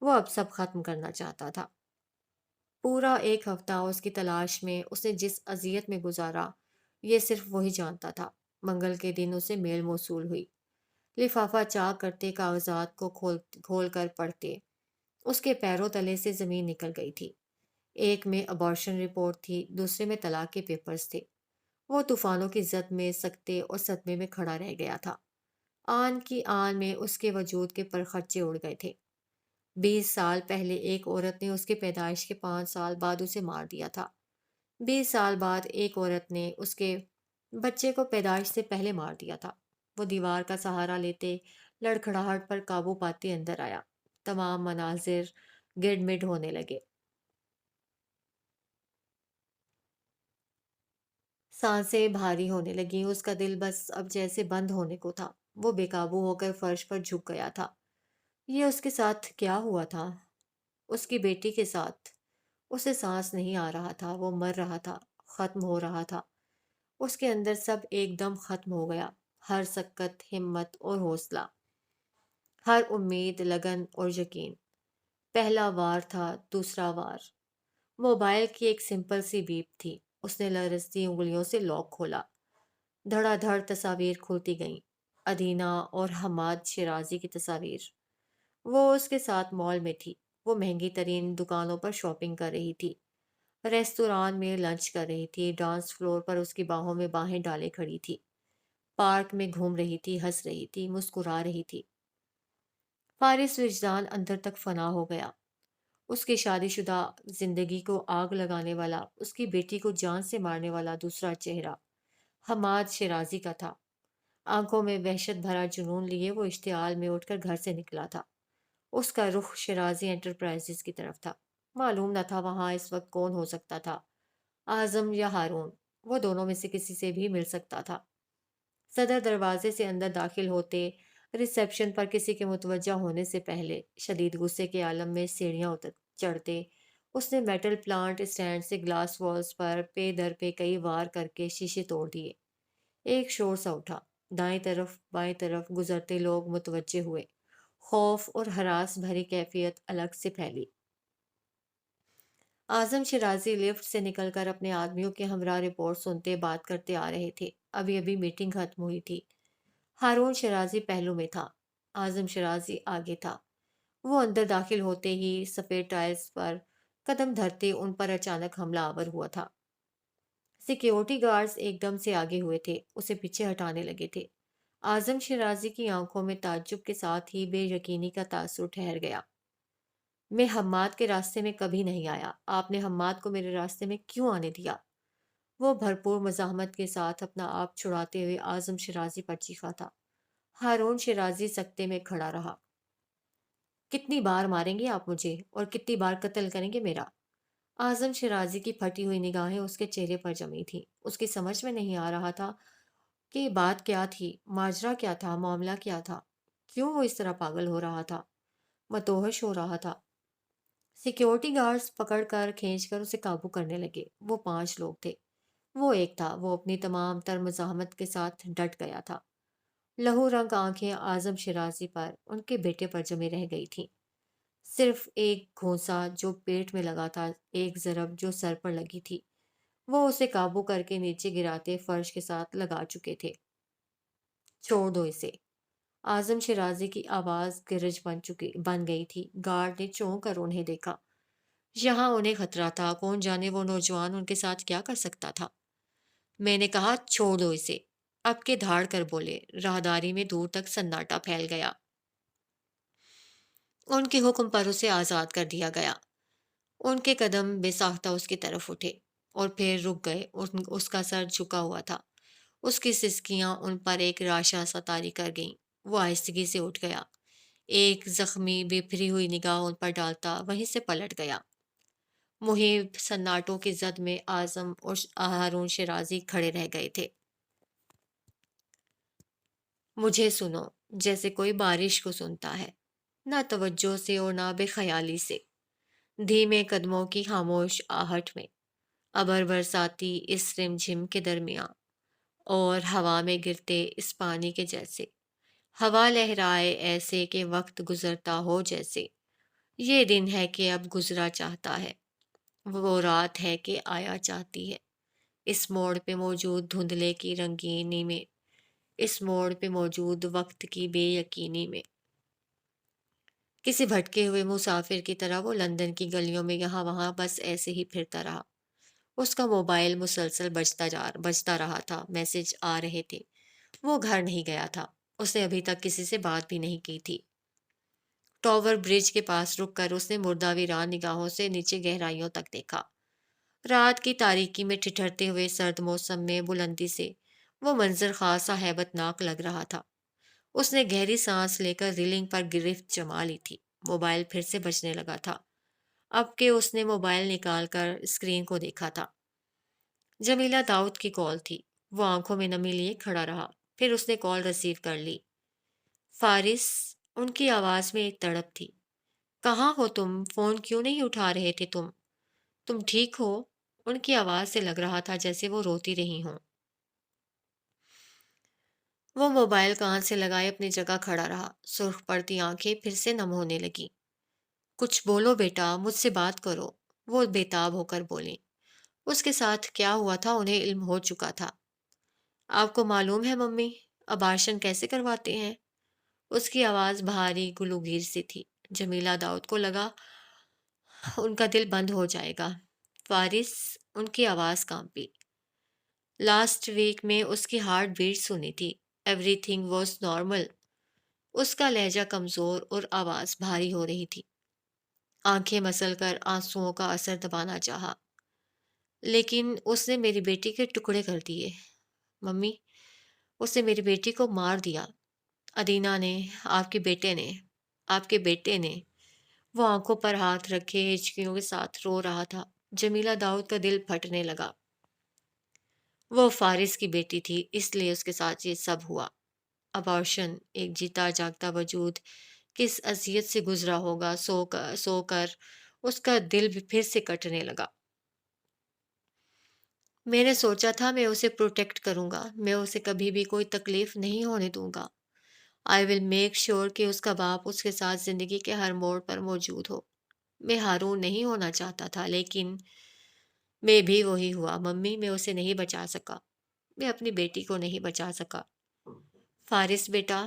وہ اب سب ختم کرنا چاہتا تھا۔ پورا ایک ہفتہ اس کی تلاش میں اس نے جس اذیت میں گزارا، یہ صرف وہی جانتا تھا۔ منگل کے دن اسے میل موصول ہوئی۔ لفافہ چاک کرتے، کاغذات کو کھول کر پڑھتے، اس کے پیروں تلے سے زمین نکل گئی تھی۔ ایک میں ابارشن رپورٹ تھی، دوسرے میں طلاق کے پیپرز تھے۔ وہ طوفانوں کی زد میں سکتے اور صدمے میں کھڑا رہ گیا تھا۔ آن کی آن میں اس کے وجود کے پرخچے اڑ گئے تھے۔ 20 سال پہلے ایک عورت نے اس کے پیدائش کے 5 سال بعد اسے مار دیا تھا۔ 20 سال بعد ایک عورت نے اس کے بچے کو پیدائش سے پہلے مار دیا تھا۔ وہ دیوار کا سہارا لیتے، لڑکھڑاہٹ پر قابو پاتے اندر آیا۔ تمام مناظر گرڈ مڈ ہونے لگے۔ سانسیں بھاری ہونے لگیں۔ اس کا دل بس اب جیسے بند ہونے کو تھا۔ وہ بے قابو ہو کر فرش پر جھک گیا تھا۔ یہ اس کے ساتھ کیا ہوا تھا؟ اس کی بیٹی کے ساتھ؟ اسے سانس نہیں آ رہا تھا، وہ مر رہا تھا، ختم ہو رہا تھا۔ اس کے اندر سب ایک دم ختم ہو گیا، ہر سکت، ہمت اور حوصلہ، ہر امید، لگن اور یقین۔ پہلا وار تھا، دوسرا وار۔ موبائل کی ایک سمپل سی بیپ تھی۔ اس نے لرزتی انگلیوں سے لاک کھولا۔ دھڑا دھڑ تصاویر کھلتی گئیں۔ ادینہ اور حماد شیرازی کی تصاویر۔ وہ اس کے ساتھ مال میں تھی۔ وہ مہنگی ترین دکانوں پر شاپنگ کر رہی تھی، ریستوران میں لنچ کر رہی تھی، ڈانس فلور پر اس کی باہوں میں باہیں ڈالے کھڑی تھی۔ پارک میں گھوم رہی تھی، ہنس رہی تھی، مسکرا رہی تھی۔ فارس وجدان اندر تک فنا ہو گیا۔ اس کی شادی شدہ زندگی کو آگ لگانے والا، اس کی بیٹی کو جان سے مارنے والا دوسرا چہرہ حماد شیرازی کا تھا۔ آنکھوں میں وحشت بھرا جنون لیے وہ اشتعال میں اٹھ کر گھر سے نکلا تھا۔ اس کا رخ شیرازی انٹرپرائزز کی طرف تھا۔ معلوم نہ تھا وہاں اس وقت کون ہو سکتا تھا، اعظم یا ہارون۔ وہ دونوں میں سے کسی سے بھی مل سکتا تھا۔ صدر دروازے سے اندر داخل ہوتے ریسیپشن پر کسی کے متوجہ ہونے سے پہلے شدید غصے کے عالم میں سیڑھیاں چڑھتے اس نے میٹل پلانٹ اسٹینڈ سے گلاس والز پر پے در پہ کئی وار کر کے شیشے توڑ دیے۔ ایک شور سا اٹھا۔ دائیں طرف بائیں طرف گزرتے لوگ متوجہ ہوئے۔ خوف اور ہراس بھری کیفیت الگ سے پھیلی۔ اعظم شیرازی لفٹ سے نکل کر اپنے آدمیوں کے ہمراہ رپورٹ سنتے بات کرتے آ رہے تھے۔ ابھی ابھی میٹنگ ختم ہوئی تھی۔ ہارون شیرازی پہلو میں تھا، اعظم شیرازی آگے تھا۔ وہ اندر داخل ہوتے ہی سفید ٹائلز پر قدم دھرتے ان پر اچانک حملہ آور ہوا تھا۔ سیکیورٹی گارڈز ایک دم سے آگے ہوئے تھے، اسے پیچھے ہٹانے لگے تھے۔ اعظم شیرازی کی آنکھوں میں تعجب کے ساتھ ہی بے یقینی کا تاثر ٹھہر گیا۔ میں حماد کے راستے میں کبھی نہیں آیا، آپ نے حماد کو میرے راستے میں کیوں آنے دیا؟ وہ بھرپور مزاحمت کے ساتھ اپنا آپ چھڑاتے ہوئے اعظم شیرازی پر چیخا تھا۔ ہارون شیرازی سکتے میں کھڑا رہا۔ کتنی بار ماریں گے آپ مجھے اور کتنی بار قتل کریں گے میرا؟ اعظم شیرازی کی پھٹی ہوئی نگاہیں اس کے چہرے پر جمی تھیں۔ اس کی سمجھ میں نہیں آ رہا تھا کہ بات کیا تھی، ماجرا کیا تھا، معاملہ کیا تھا، کیوں وہ اس طرح پاگل ہو رہا تھا، متوحش ہو رہا تھا۔ سیکیورٹی گارڈز پکڑ کر کھینچ کر اسے قابو کرنے لگے۔ وہ 5 لوگ تھے، وہ ایک تھا۔ وہ اپنی تمام تر مزاحمت کے ساتھ ڈٹ گیا تھا۔ لہو رنگ آنکھیں اعظم شیرازی پر، ان کے بیٹے پر جمے رہ گئی تھیں۔ صرف ایک گھونسا جو پیٹ میں لگا تھا، ایک ضرب جو سر پر لگی تھی، وہ اسے قابو کر کے نیچے گراتے فرش کے ساتھ لگا چکے تھے۔ چھوڑ دو اسے۔ اعظم شیرازی کی آواز گرج بن گئی تھی۔ گارڈ نے چونک کر انہیں دیکھا۔ یہاں انہیں خطرہ تھا، کون جانے وہ نوجوان ان کے ساتھ کیا کر سکتا تھا۔ میں نے کہا چھوڑ دو اسے، اب کے دھاڑ کر بولے۔ راہداری میں دور تک سناٹا پھیل گیا۔ ان کے حکم پر اسے آزاد کر دیا گیا۔ ان کے قدم بے ساختہ اس کی طرف اٹھے اور پھر رک گئے۔ اس کا سر جھکا ہوا تھا۔ اس کی سسکیاں ان پر ایک راشا سا طاری کر گئیں۔ وہ آہستگی سے اٹھ گیا، ایک زخمی بپھری ہوئی نگاہ ان پر ڈالتا وہیں سے پلٹ گیا۔ محیط سناٹوں کی زد میں اعظم اور ہارون شیرازی کھڑے رہ گئے تھے۔ مجھے سنو جیسے کوئی بارش کو سنتا ہے، نہ توجہ سے اور نہ بے خیالی سے، دھیمے قدموں کی خاموش آہٹ میں، ابر برساتی اس رم جھم کے درمیان، اور ہوا میں گرتے اس پانی کے جیسے، ہوا لہرائے ایسے کہ وقت گزرتا ہو جیسے، یہ دن ہے کہ اب گزرا چاہتا ہے، وہ رات ہے کہ آیا چاہتی ہے، اس موڑ پہ موجود دھندلے کی رنگینی میں، اس موڑ پہ موجود وقت کی بے یقینی میں۔ کسی بھٹکے ہوئے مسافر کی طرح وہ لندن کی گلیوں میں یہاں وہاں بس ایسے ہی پھرتا رہا۔ اس کا موبائل مسلسل بجتا رہا تھا، میسج آ رہے تھے۔ وہ گھر نہیں گیا تھا، اس نے ابھی تک کسی سے بات بھی نہیں کی تھی۔ ٹاور برج کے پاس رک کر اس نے مردہ ویران نگاہوں سے نیچے گہرائیوں تک دیکھا۔ رات کی تاریکی میں ٹھٹھرتے ہوئے سرد موسم میں بلندی سے وہ منظر خاصا ہیبت ناک لگ رہا تھا۔ اس نے گہری سانس لے کر ریلنگ پر گرفت جما لی تھی۔ موبائل پھر سے بجنے لگا تھا۔ اب کہ اس نے موبائل نکال کر اسکرین کو دیکھا تھا، جمیلہ داؤد کی کال تھی۔ وہ آنکھوں میں نمی لیے کھڑا رہا، پھر اس نے کال ریسیو کر لی۔ فارس، ان کی آواز میں ایک تڑپ تھی۔ کہاں ہو تم؟ فون کیوں نہیں اٹھا رہے تھے تم ٹھیک ہو؟ ان کی آواز سے لگ رہا تھا جیسے وہ روتی رہی ہوں۔ وہ موبائل کان سے لگائے اپنی جگہ کھڑا رہا۔ سرخ پڑتی آنکھیں پھر سے نم ہونے لگیں۔ کچھ بولو بیٹا، مجھ سے بات کرو، وہ بےتاب ہو کر بولیں۔ اس کے ساتھ کیا ہوا تھا انہیں علم ہو چکا تھا۔ آپ کو معلوم ہے ممی ابارشن کیسے کرواتے ہیں؟ اس کی آواز بھاری گلوگیر سی تھی۔ جمیلہ داؤد کو لگا ان کا دل بند ہو جائے گا۔ فارس، ان کی آواز کانپی۔ لاسٹ ویک میں اس کی ہارٹ بیٹ سنی تھی۔ Everything was normal. اس کا لہجہ کمزور اور آواز بھاری ہو رہی تھی. آنکھیں مسل کر آنسوؤں کا اثر دبانا چاہا. لیکن اس نے میری بیٹی کے ٹکڑے کر دیے. ممی، اس نے میری بیٹی کو مار دیا. ادینا نے، آپ کے بیٹے نے، آپ کے بیٹے نے. وہ آنکھوں پر ہاتھ رکھے ہچکیوں کے ساتھ رو رہا تھا. جمیلہ داؤد کا دل پھٹنے لگا. وہ فارس کی بیٹی تھی، اس لیے اس کے ساتھ یہ سب ہوا. ابارشن، ایک جیتا جاگتا وجود کس اذیت سے گزرا ہوگا. سو کر اس کا دل بھی پھر سے کٹنے لگا. میں نے سوچا تھا میں اسے پروٹیکٹ کروں گا، میں اسے کبھی بھی کوئی تکلیف نہیں ہونے دوں گا. آئی ول میک شیور کہ اس کا باپ اس کے ساتھ زندگی کے ہر موڑ پر موجود ہو. میں ہارون نہیں ہونا چاہتا تھا، لیکن میں بھی وہی ہوا. ممی، میں اسے نہیں بچا سکا. میں اپنی بیٹی کو نہیں بچا سکا. فارس بیٹا،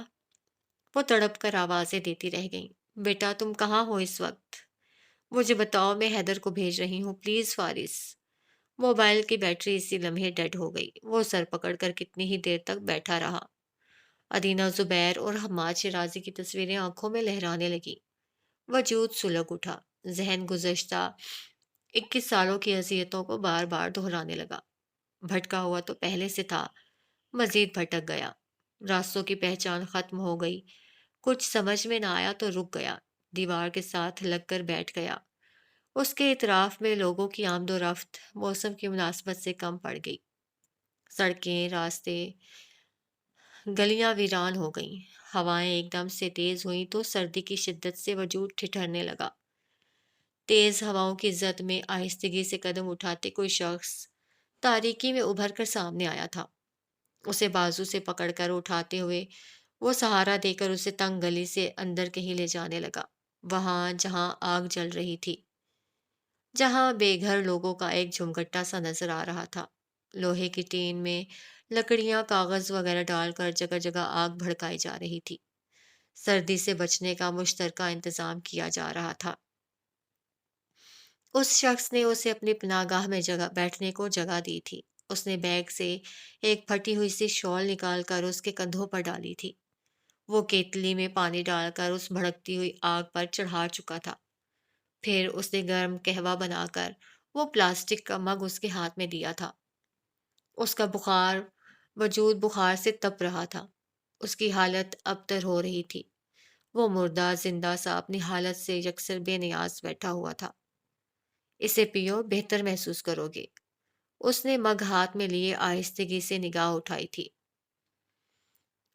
وہ تڑپ کر آوازیں دیتی رہ گئیں. بیٹا تم کہاں ہو اس وقت؟ مجھے بتاؤ، میں حیدر کو بھیج رہی ہوں، پلیز فارس. موبائل کی بیٹری اسی لمحے ڈیڈ ہو گئی. وہ سر پکڑ کر کتنی ہی دیر تک بیٹھا رہا. ادینہ زبیر اور حماد شیرازی کی تصویریں آنکھوں میں لہرانے لگی. وجود سلگ اٹھا. ذہن گزشتہ 21 سالوں کی اذیتوں کو بار بار دہرانے لگا. بھٹکا ہوا تو پہلے سے تھا، مزید بھٹک گیا. راستوں کی پہچان ختم ہو گئی. کچھ سمجھ میں نہ آیا تو رک گیا. دیوار کے ساتھ لگ کر بیٹھ گیا. اس کے اطراف میں لوگوں کی آمد و رفت موسم کی مناسبت سے کم پڑ گئی. سڑکیں، راستے، گلیاں ویران ہو گئیں. ہوائیں ایک دم سے تیز ہوئیں تو سردی کی شدت سے وجود ٹھٹھرنے لگا. تیز ہواؤں کی زد میں آہستگی سے قدم اٹھاتے کوئی شخص تاریکی میں ابھر کر سامنے آیا تھا. اسے بازو سے پکڑ کر اٹھاتے ہوئے وہ سہارا دے کر اسے تنگ گلی سے اندر کہیں لے جانے لگا. وہاں جہاں آگ جل رہی تھی، جہاں بے گھر لوگوں کا ایک جھمگٹا سا نظر آ رہا تھا. لوہے کی ٹین میں لکڑیاں، کاغذ وغیرہ ڈال کر جگہ جگہ آگ بھڑکائی جا رہی تھی. سردی سے بچنے کا مشترکہ انتظام کیا جا رہا تھا. اس شخص نے اسے اپنی پناہ گاہ میں جگہ بیٹھنے کو جگہ دی تھی. اس نے بیگ سے ایک پھٹی ہوئی سی شال نکال کر اس کے کندھوں پر ڈالی تھی. وہ کیتلی میں پانی ڈال کر اس بھڑکتی ہوئی آگ پر چڑھا چکا تھا. پھر اس نے گرم قہوہ بنا کر وہ پلاسٹک کا مگ اس کے ہاتھ میں دیا تھا. اس کا وجود بخار سے تپ رہا تھا. اس کی حالت ابتر ہو رہی تھی. وہ مردہ زندہ سا اپنی حالت سے یکسر بے نیاز بیٹھا ہوا تھا. اسے پیو، بہتر محسوس کرو گے. اس نے مگ ہاتھ میں لیے آہستگی سے نگاہ اٹھائی تھی.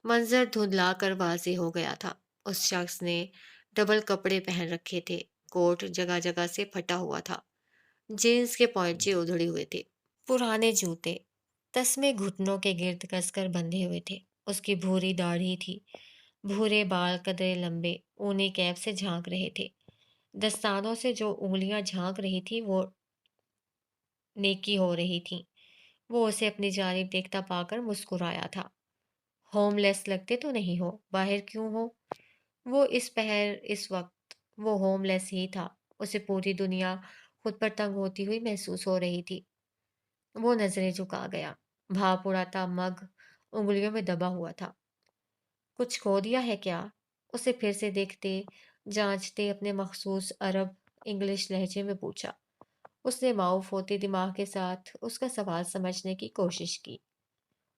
منظر دھندلا کر واضح ہو گیا تھا. اس شخص نے ڈبل کپڑے پہن رکھے تھے. کوٹ جگہ جگہ سے پھٹا ہوا تھا. جینس کے پوائنچے ادھڑے ہوئے تھے. پرانے جوتے، تسمے گھٹنوں کے گرد کس کر بندھے ہوئے تھے. اس کی بھوری داڑھی تھی. بھورے بال قدرے لمبے اونی کیپ سے جھانک رہے تھے. دستانوں سے جو انگلیاں جھانک رہی تھی وہ نیکی ہو رہی تھیں. وہ اسے اپنی جانب دیکھتا پا کر مسکرایا تھا. ہوم لیس لگتے تو نہیں ہو، باہر کیوں ہو؟ وہ اس پہر اس وقت وہ ہوم لیس ہی تھا. اسے پوری دنیا خود پر تنگ ہوتی ہوئی محسوس ہو رہی تھی. وہ نظریں جھکا گیا. بھاپ اڑاتا مگ انگلیوں میں دبا ہوا تھا. کچھ کھو دیا ہے کیا؟ اسے پھر سے دیکھتے جانچتے اپنے مخصوص عرب انگلش لہجے میں پوچھا. اس نے معاف ہوتے دماغ کے ساتھ اس کا سوال سمجھنے کی کوشش کی.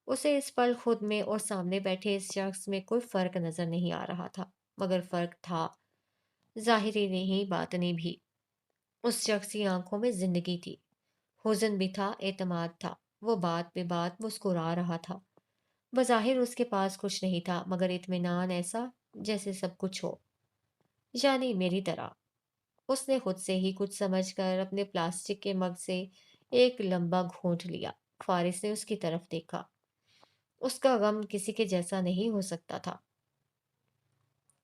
اسے اس پل خود میں اور سامنے بیٹھے اس شخص میں کوئی فرق نظر نہیں آ رہا تھا، مگر فرق تھا، ظاہری نہیں باطنی بھی. اس شخص کی آنکھوں میں زندگی تھی، حزن بھی تھا، اعتماد تھا. وہ بات بے بات مسکرا رہا تھا. بظاہر اس کے پاس کچھ نہیں تھا، مگر اطمینان ایسا جیسے سب کچھ ہو. یعنی میری طرح. اس نے خود سے ہی کچھ سمجھ کر اپنے پلاسٹک کے مگ سے ایک لمبا گھونٹ لیا. فارس نے اس کی طرف دیکھا. اس کا غم کسی کے جیسا نہیں ہو سکتا تھا.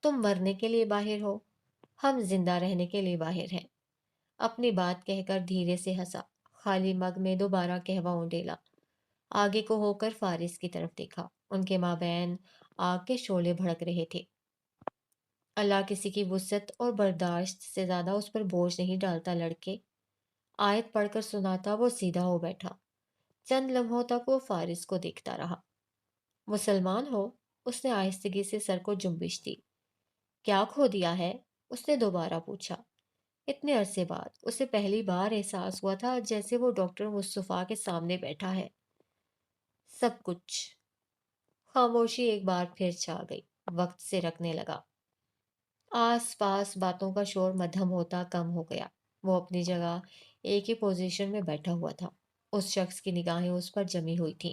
تم مرنے کے لیے باہر ہو، ہم زندہ رہنے کے لیے باہر ہیں. اپنی بات کہہ کر دھیرے سے ہنسا. خالی مگ میں دوبارہ قہوہ اونڈیلا. آگے کو ہو کر فارس کی طرف دیکھا. ان کے مابین آگ کے شعلے بھڑک رہے تھے. اللہ کسی کی وسعت اور برداشت سے زیادہ اس پر بوجھ نہیں ڈالتا لڑکے. آیت پڑھ کر سناتا وہ سیدھا ہو بیٹھا. چند لمحوں تک وہ فارس کو دیکھتا رہا. مسلمان ہو؟ اس نے آہستگی سے سر کو جنبش دی۔ کیا کھو دیا ہے؟ اس نے دوبارہ پوچھا۔ اتنے عرصے بعد اسے پہلی بار احساس ہوا تھا جیسے وہ ڈاکٹر مصطفیٰ کے سامنے بیٹھا ہے۔ سب کچھ۔ خاموشی ایک بار پھر چھا گئی۔ وقت سے رکھنے لگا۔ آس پاس باتوں کا شور مدھم ہوتا کم ہو گیا۔ وہ اپنی جگہ ایک ہی پوزیشن میں بیٹھا ہوا تھا۔ اس شخص کی نگاہیں اس پر جمی ہوئی تھیں۔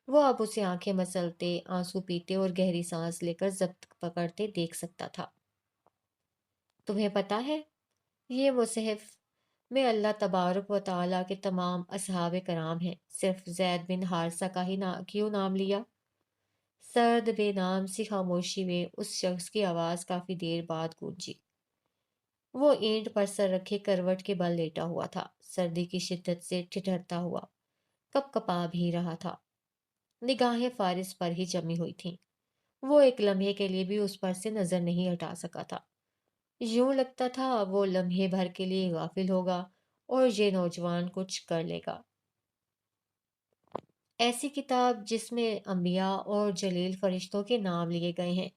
وہ اب اسے آنکھیں مسلتے، آنسو پیتے اور گہری سانس لے کر ضبط پکڑتے دیکھ سکتا تھا۔ تمہیں پتہ ہے، یہ مصحف میں اللہ تبارک و تعالیٰ کے تمام اصحاب کرام ہیں، صرف زید بن حارثہ کا ہی کیوں نام لیا؟ سرد بے نام سی خاموشی میں اس شخص کی آواز کافی دیر بعد گونجی۔ وہ اینٹ پر سر رکھے کروٹ کے بل لیٹا ہوا تھا، سردی کی شدت سے ٹھٹھرتا ہوا، کپ کپا بھی رہا تھا۔ نگاہیں فارس پر ہی جمی ہوئی تھیں۔ وہ ایک لمحے کے لیے بھی اس پر سے نظر نہیں ہٹا سکا تھا۔ یوں لگتا تھا وہ لمحے بھر کے لیے غافل ہوگا اور یہ نوجوان کچھ کر لے گا۔ ایسی کتاب جس میں انبیاء اور جلیل فرشتوں کے نام لیے گئے ہیں،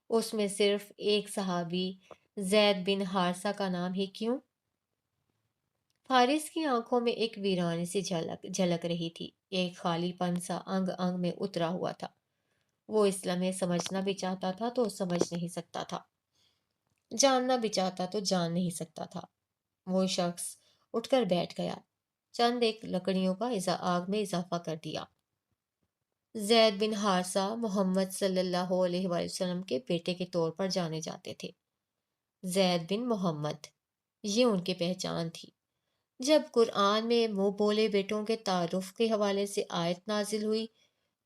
اس میں صرف ایک صحابی زید بن حارثہ کا نام ہی کیوں؟ فارس کی آنکھوں میں ایک ویرانی سی جھلک رہی تھی، ایک خالی پن سا انگ انگ میں اترا ہوا تھا۔ وہ اس لمحے سمجھنا بھی چاہتا تھا تو سمجھ نہیں سکتا تھا، جاننا بھی چاہتا تو جان نہیں سکتا تھا۔ وہ شخص اٹھ کر بیٹھ گیا، چند ایک لکڑیوں کا آگ میں اضافہ کر دیا۔ زید بن حارثہ محمد صلی اللہ علیہ وآلہ وسلم کے بیٹے کے طور پر جانے جاتے تھے۔ زید بن محمد، یہ ان کی پہچان تھی۔ جب قرآن میں منہ بولے بیٹوں کے تعارف کے حوالے سے آیت نازل ہوئی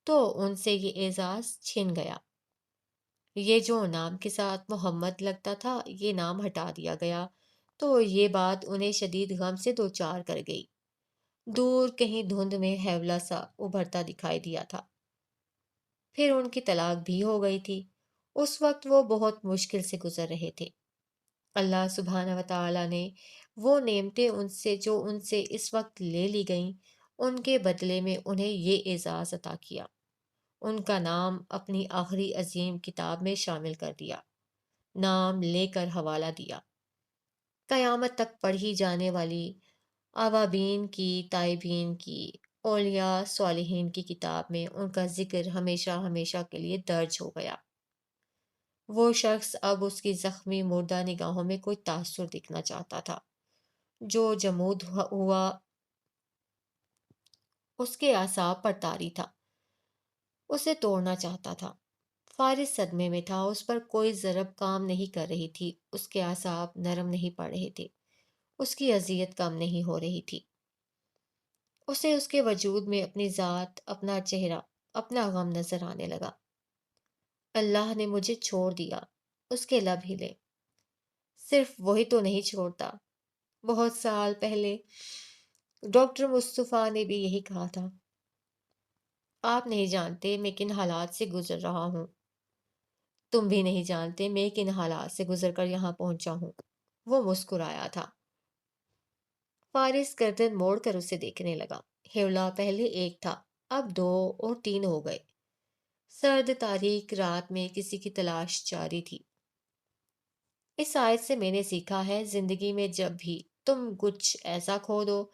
تو ان سے یہ اعزاز چھن گیا۔ یہ جو نام کے ساتھ محمد لگتا تھا، یہ نام ہٹا دیا گیا تو یہ بات انہیں شدید غم سے دوچار کر گئی۔ دور کہیں دھند میں ہیولا سا ابھرتا دکھائی دیا تھا۔ پھر ان کی طلاق بھی ہو گئی تھی۔ اس وقت وہ بہت مشکل سے گزر رہے تھے۔ اللہ سبحانہ و تعالیٰ نے وہ نعمتیں ان سے اس وقت لے لی گئیں، ان کے بدلے میں انہیں یہ اعزاز عطا کیا، ان کا نام اپنی آخری عظیم کتاب میں شامل کر دیا، نام لے کر حوالہ دیا۔ قیامت تک پڑھی جانے والی اوابین کی، تائبین کی، اولیاء صالحین کی کتاب میں ان کا ذکر ہمیشہ ہمیشہ کے لیے درج ہو گیا۔ وہ شخص اب اس کی زخمی مردہ نگاہوں میں کوئی تاثر دکھنا چاہتا تھا۔ جو جمود ہوا اس کے اعصاب پر طاری تھا، اسے توڑنا چاہتا تھا۔ فارس صدمے میں تھا، اس پر کوئی ضرب کام نہیں کر رہی تھی، اس کے اعصاب نرم نہیں پڑ رہے تھے، اس کی اذیت کم نہیں ہو رہی تھی۔ اسے اس کے وجود میں اپنی ذات، اپنا چہرہ، اپنا غم نظر آنے لگا۔ اللہ نے مجھے چھوڑ دیا، اس کے لب ہلے۔ صرف وہی تو نہیں چھوڑتا، بہت سال پہلے ڈاکٹر مصطفیٰ نے بھی یہی کہا تھا۔ آپ نہیں جانتے میں کن حالات سے گزر رہا ہوں، تم بھی نہیں جانتے میں کن حالات سے گزر کر یہاں پہنچا ہوں۔ وہ مسکرایا تھا۔ فارس گردن موڑ کر اسے دیکھنے لگا۔ ہیولا پہلے ایک تھا، اب دو اور تین ہو گئے۔ سرد تاریک رات میں کسی کی تلاش جاری تھی۔ اس آیت سے میں نے سیکھا ہے، زندگی میں جب بھی تم کچھ ایسا کھو دو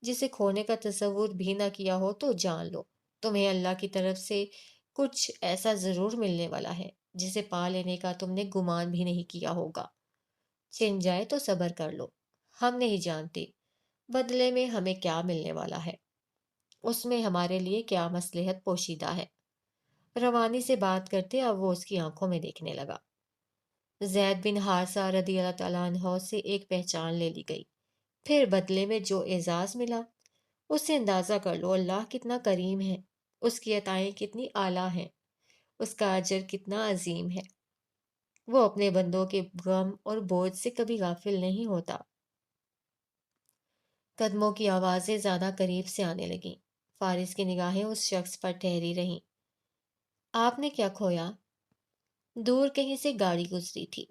جسے کھونے کا تصور بھی نہ کیا ہو تو جان لو، تمہیں اللہ کی طرف سے کچھ ایسا ضرور ملنے والا ہے جسے پا لینے کا تم نے گمان بھی نہیں کیا ہوگا۔ چھن جائے تو صبر کر لو، ہم نہیں جانتے بدلے میں ہمیں کیا ملنے والا ہے، اس میں ہمارے لیے کیا مصلحت پوشیدہ ہے۔ روانی سے بات کرتے اب وہ اس کی آنکھوں میں دیکھنے لگا۔ زید بن حارثہ رضی اللہ تعالیٰ عنہ سے ایک پہچان لے لی گئی، پھر بدلے میں جو اعزاز ملا اس سے اندازہ کر لو اللہ کتنا کریم ہے، اس کی عطائیں کتنی اعلیٰ ہیں، اس کا اجر کتنا عظیم ہے۔ وہ اپنے بندوں کے غم اور بوجھ سے کبھی غافل نہیں ہوتا۔ قدموں کی آوازیں زیادہ قریب سے آنے لگیں۔ فارس کی نگاہیں اس شخص پر ٹھہری رہیں۔ آپ نے کیا کھویا؟ دور کہیں سے گاڑی گزری تھی۔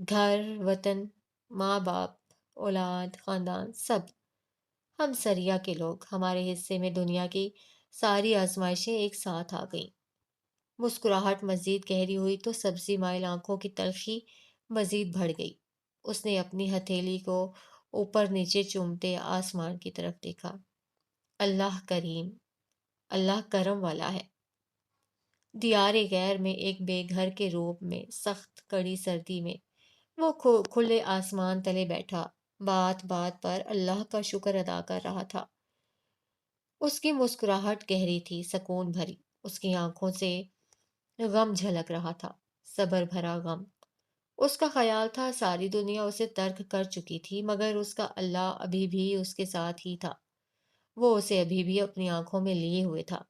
گھر، وطن، ماں باپ، اولاد، خاندان، سب۔ ہم سریا کے لوگ، ہمارے حصے میں دنیا کی ساری آزمائشیں ایک ساتھ آ گئیں۔ مسکراہٹ مزید گہری ہوئی تو سبزی مائل آنکھوں کی تلخی مزید بڑھ گئی۔ اس نے اپنی ہتھیلی کو اوپر نیچے چومتے آسمان کی طرف دیکھا۔ اللہ کریم، اللہ کرم والا ہے۔ دیار غیر میں ایک بے گھر کے روب میں سخت کڑی سردی میں وہ کھلے آسمان تلے بیٹھا، بات بات پر اللہ کا شکر ادا کر رہا تھا۔ اس کی مسکراہٹ گہری تھی، سکون بھری۔ اس کی آنکھوں سے غم جھلک رہا تھا، صبر بھرا غم۔ اس کا خیال تھا ساری دنیا اسے ترک کر چکی تھی، مگر اس کا اللہ ابھی بھی اس کے ساتھ ہی تھا۔ وہ اسے ابھی بھی اپنی آنکھوں میں لیے ہوئے تھا۔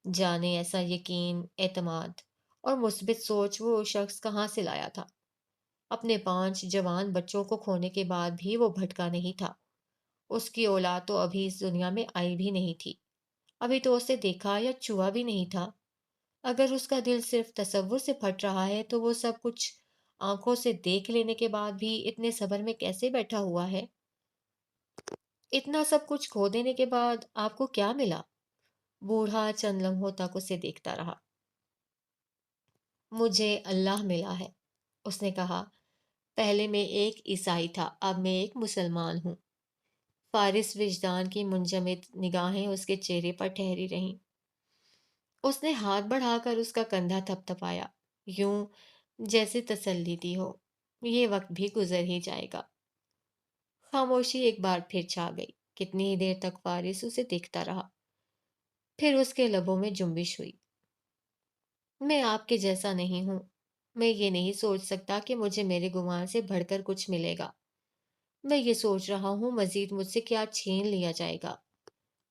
جانے ایسا یقین، اعتماد اور مثبت سوچ وہ شخص کہاں سے لایا تھا؟ اپنے 5 جوان بچوں کو کھونے کے بعد بھی وہ بھٹکا نہیں تھا۔ اس کی اولاد تو ابھی اس دنیا میں آئی بھی نہیں تھی۔ ابھی تو اسے دیکھا یا چھوا بھی نہیں تھا۔ اگر اس کا دل صرف تصور سے پھٹ رہا ہے تو وہ سب کچھ آنکھوں سے دیکھ لینے کے بعد بھی اتنے صبر میں کیسے بیٹھا ہوا ہے؟ اتنا سب کچھ کھو دینے کے بعد آپ کو کیا ملا؟ بوڑھا چند لمحوں تک اسے دیکھتا رہا۔ مجھے اللہ ملا ہے، اس نے کہا۔ پہلے میں ایک عیسائی تھا، اب میں ایک مسلمان ہوں۔ فارس وجدان کی منجمد نگاہیں اس کے چہرے پر ٹھہری رہیں۔ اس نے ہاتھ بڑھا کر اس کا کندھا تھپ تھپایا، یوں جیسے تسلی دی ہو۔ یہ وقت بھی گزر ہی جائے گا۔ خاموشی ایک بار پھر چھا گئی۔ کتنی ہی دیر تک فارس اسے دیکھتا رہا، پھر اس کے لبوں میں جنبش ہوئی۔ میں آپ کے جیسا نہیں ہوں۔ میں یہ نہیں سوچ سکتا کہ مجھے میرے گمان سے بڑھ کر کچھ ملے گا۔ میں یہ سوچ رہا ہوں مزید مجھ سے کیا چھین لیا جائے گا۔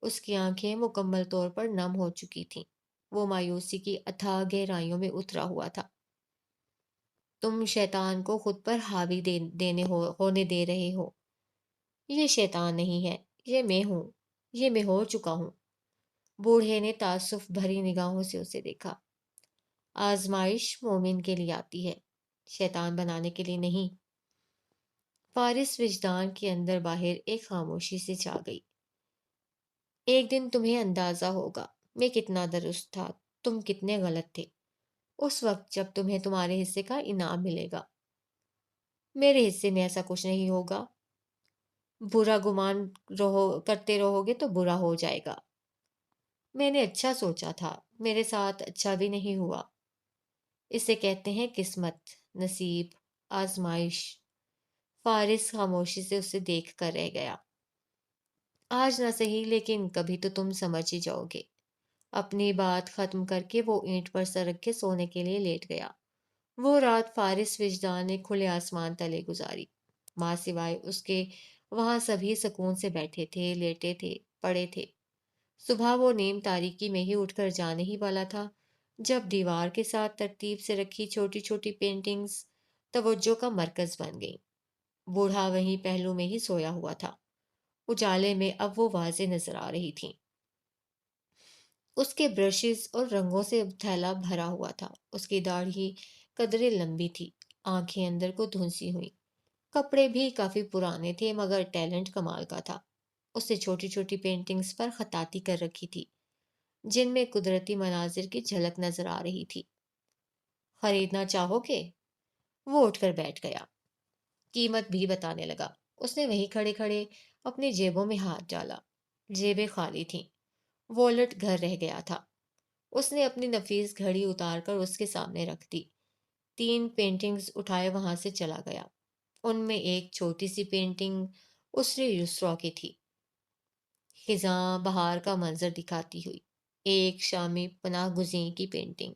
اس کی آنکھیں مکمل طور پر نم ہو چکی تھیں۔ وہ مایوسی کی اتھاہ گہرائیوں میں اترا ہوا تھا۔ تم شیطان کو خود پر حاوی ہونے دے رہے ہو۔ یہ شیطان نہیں ہے، یہ میں ہوں، یہ میں ہو چکا ہوں۔ بوڑھے نے تعصف بھری نگاہوں سے اسے دیکھا۔ آزمائش مومن کے لیے آتی ہے، شیطان بنانے کے لیے نہیں۔ فارس وجدان کے اندر باہر ایک خاموشی سے چھا گئی۔ ایک دن تمہیں اندازہ ہوگا میں کتنا درست تھا، تم کتنے غلط تھے۔ اس وقت جب تمہیں تمہارے حصے کا انعام ملے گا۔ میرے حصے میں ایسا کچھ نہیں ہوگا۔ برا گمان کرتے رہو گے تو برا ہو جائے گا۔ میں نے اچھا سوچا تھا، میرے ساتھ اچھا بھی نہیں ہوا۔ اسے کہتے ہیں قسمت، نصیب، آزمائش۔ فارس خاموشی سے اسے دیکھ کر رہ گیا۔ آج نہ صحیح، لیکن کبھی تو تم سمجھ ہی جاؤ گے۔ اپنی بات ختم کر کے وہ اینٹ پر سر رکھ کے سونے کے لیے لیٹ گیا۔ وہ رات فارس وجدان نے کھلے آسمان تلے گزاری۔ ماں سوائے اس کے وہاں سبھی سکون سے بیٹھے تھے، لیٹے تھے، پڑے تھے۔ صبح وہ نیم تاریکی میں ہی اٹھ کر جانے ہی والا تھا جب دیوار کے ساتھ ترتیب سے رکھی چھوٹی چھوٹی پینٹنگز توجہ کا مرکز بن گئیں۔ بوڑھا وہیں پہلو میں ہی سویا ہوا تھا۔ اجالے میں اب وہ واضح نظر آ رہی تھیں۔ اس کے برشز اور رنگوں سے تھیلا بھرا ہوا تھا۔ اس کی داڑھی قدرے لمبی تھی، آنکھیں اندر کو دھنسی ہوئی۔ کپڑے بھی کافی پرانے تھے مگر ٹیلنٹ کمال کا تھا۔ اس نے چھوٹی چھوٹی پینٹنگز پر خطاطی کر رکھی تھی جن میں قدرتی مناظر کی جھلک نظر آ رہی تھی۔ خریدنا چاہو گے؟ وہ اٹھ کر بیٹھ گیا، قیمت بھی بتانے لگا۔ اس نے وہیں کھڑے کھڑے اپنی جیبوں میں ہاتھ ڈالا۔ جیبیں خالی تھیں، والٹ گھر رہ گیا تھا۔ اس نے اپنی نفیس گھڑی اتار کر اس کے سامنے رکھ دی، 3 پینٹنگز اٹھائے وہاں سے چلا گیا۔ ان میں ایک چھوٹی سی پینٹنگ اسرے یسریٰ کی تھی، خزاں بہار کا منظر دکھاتی ہوئی، ایک شامی پناہ گزین کی پینٹنگ۔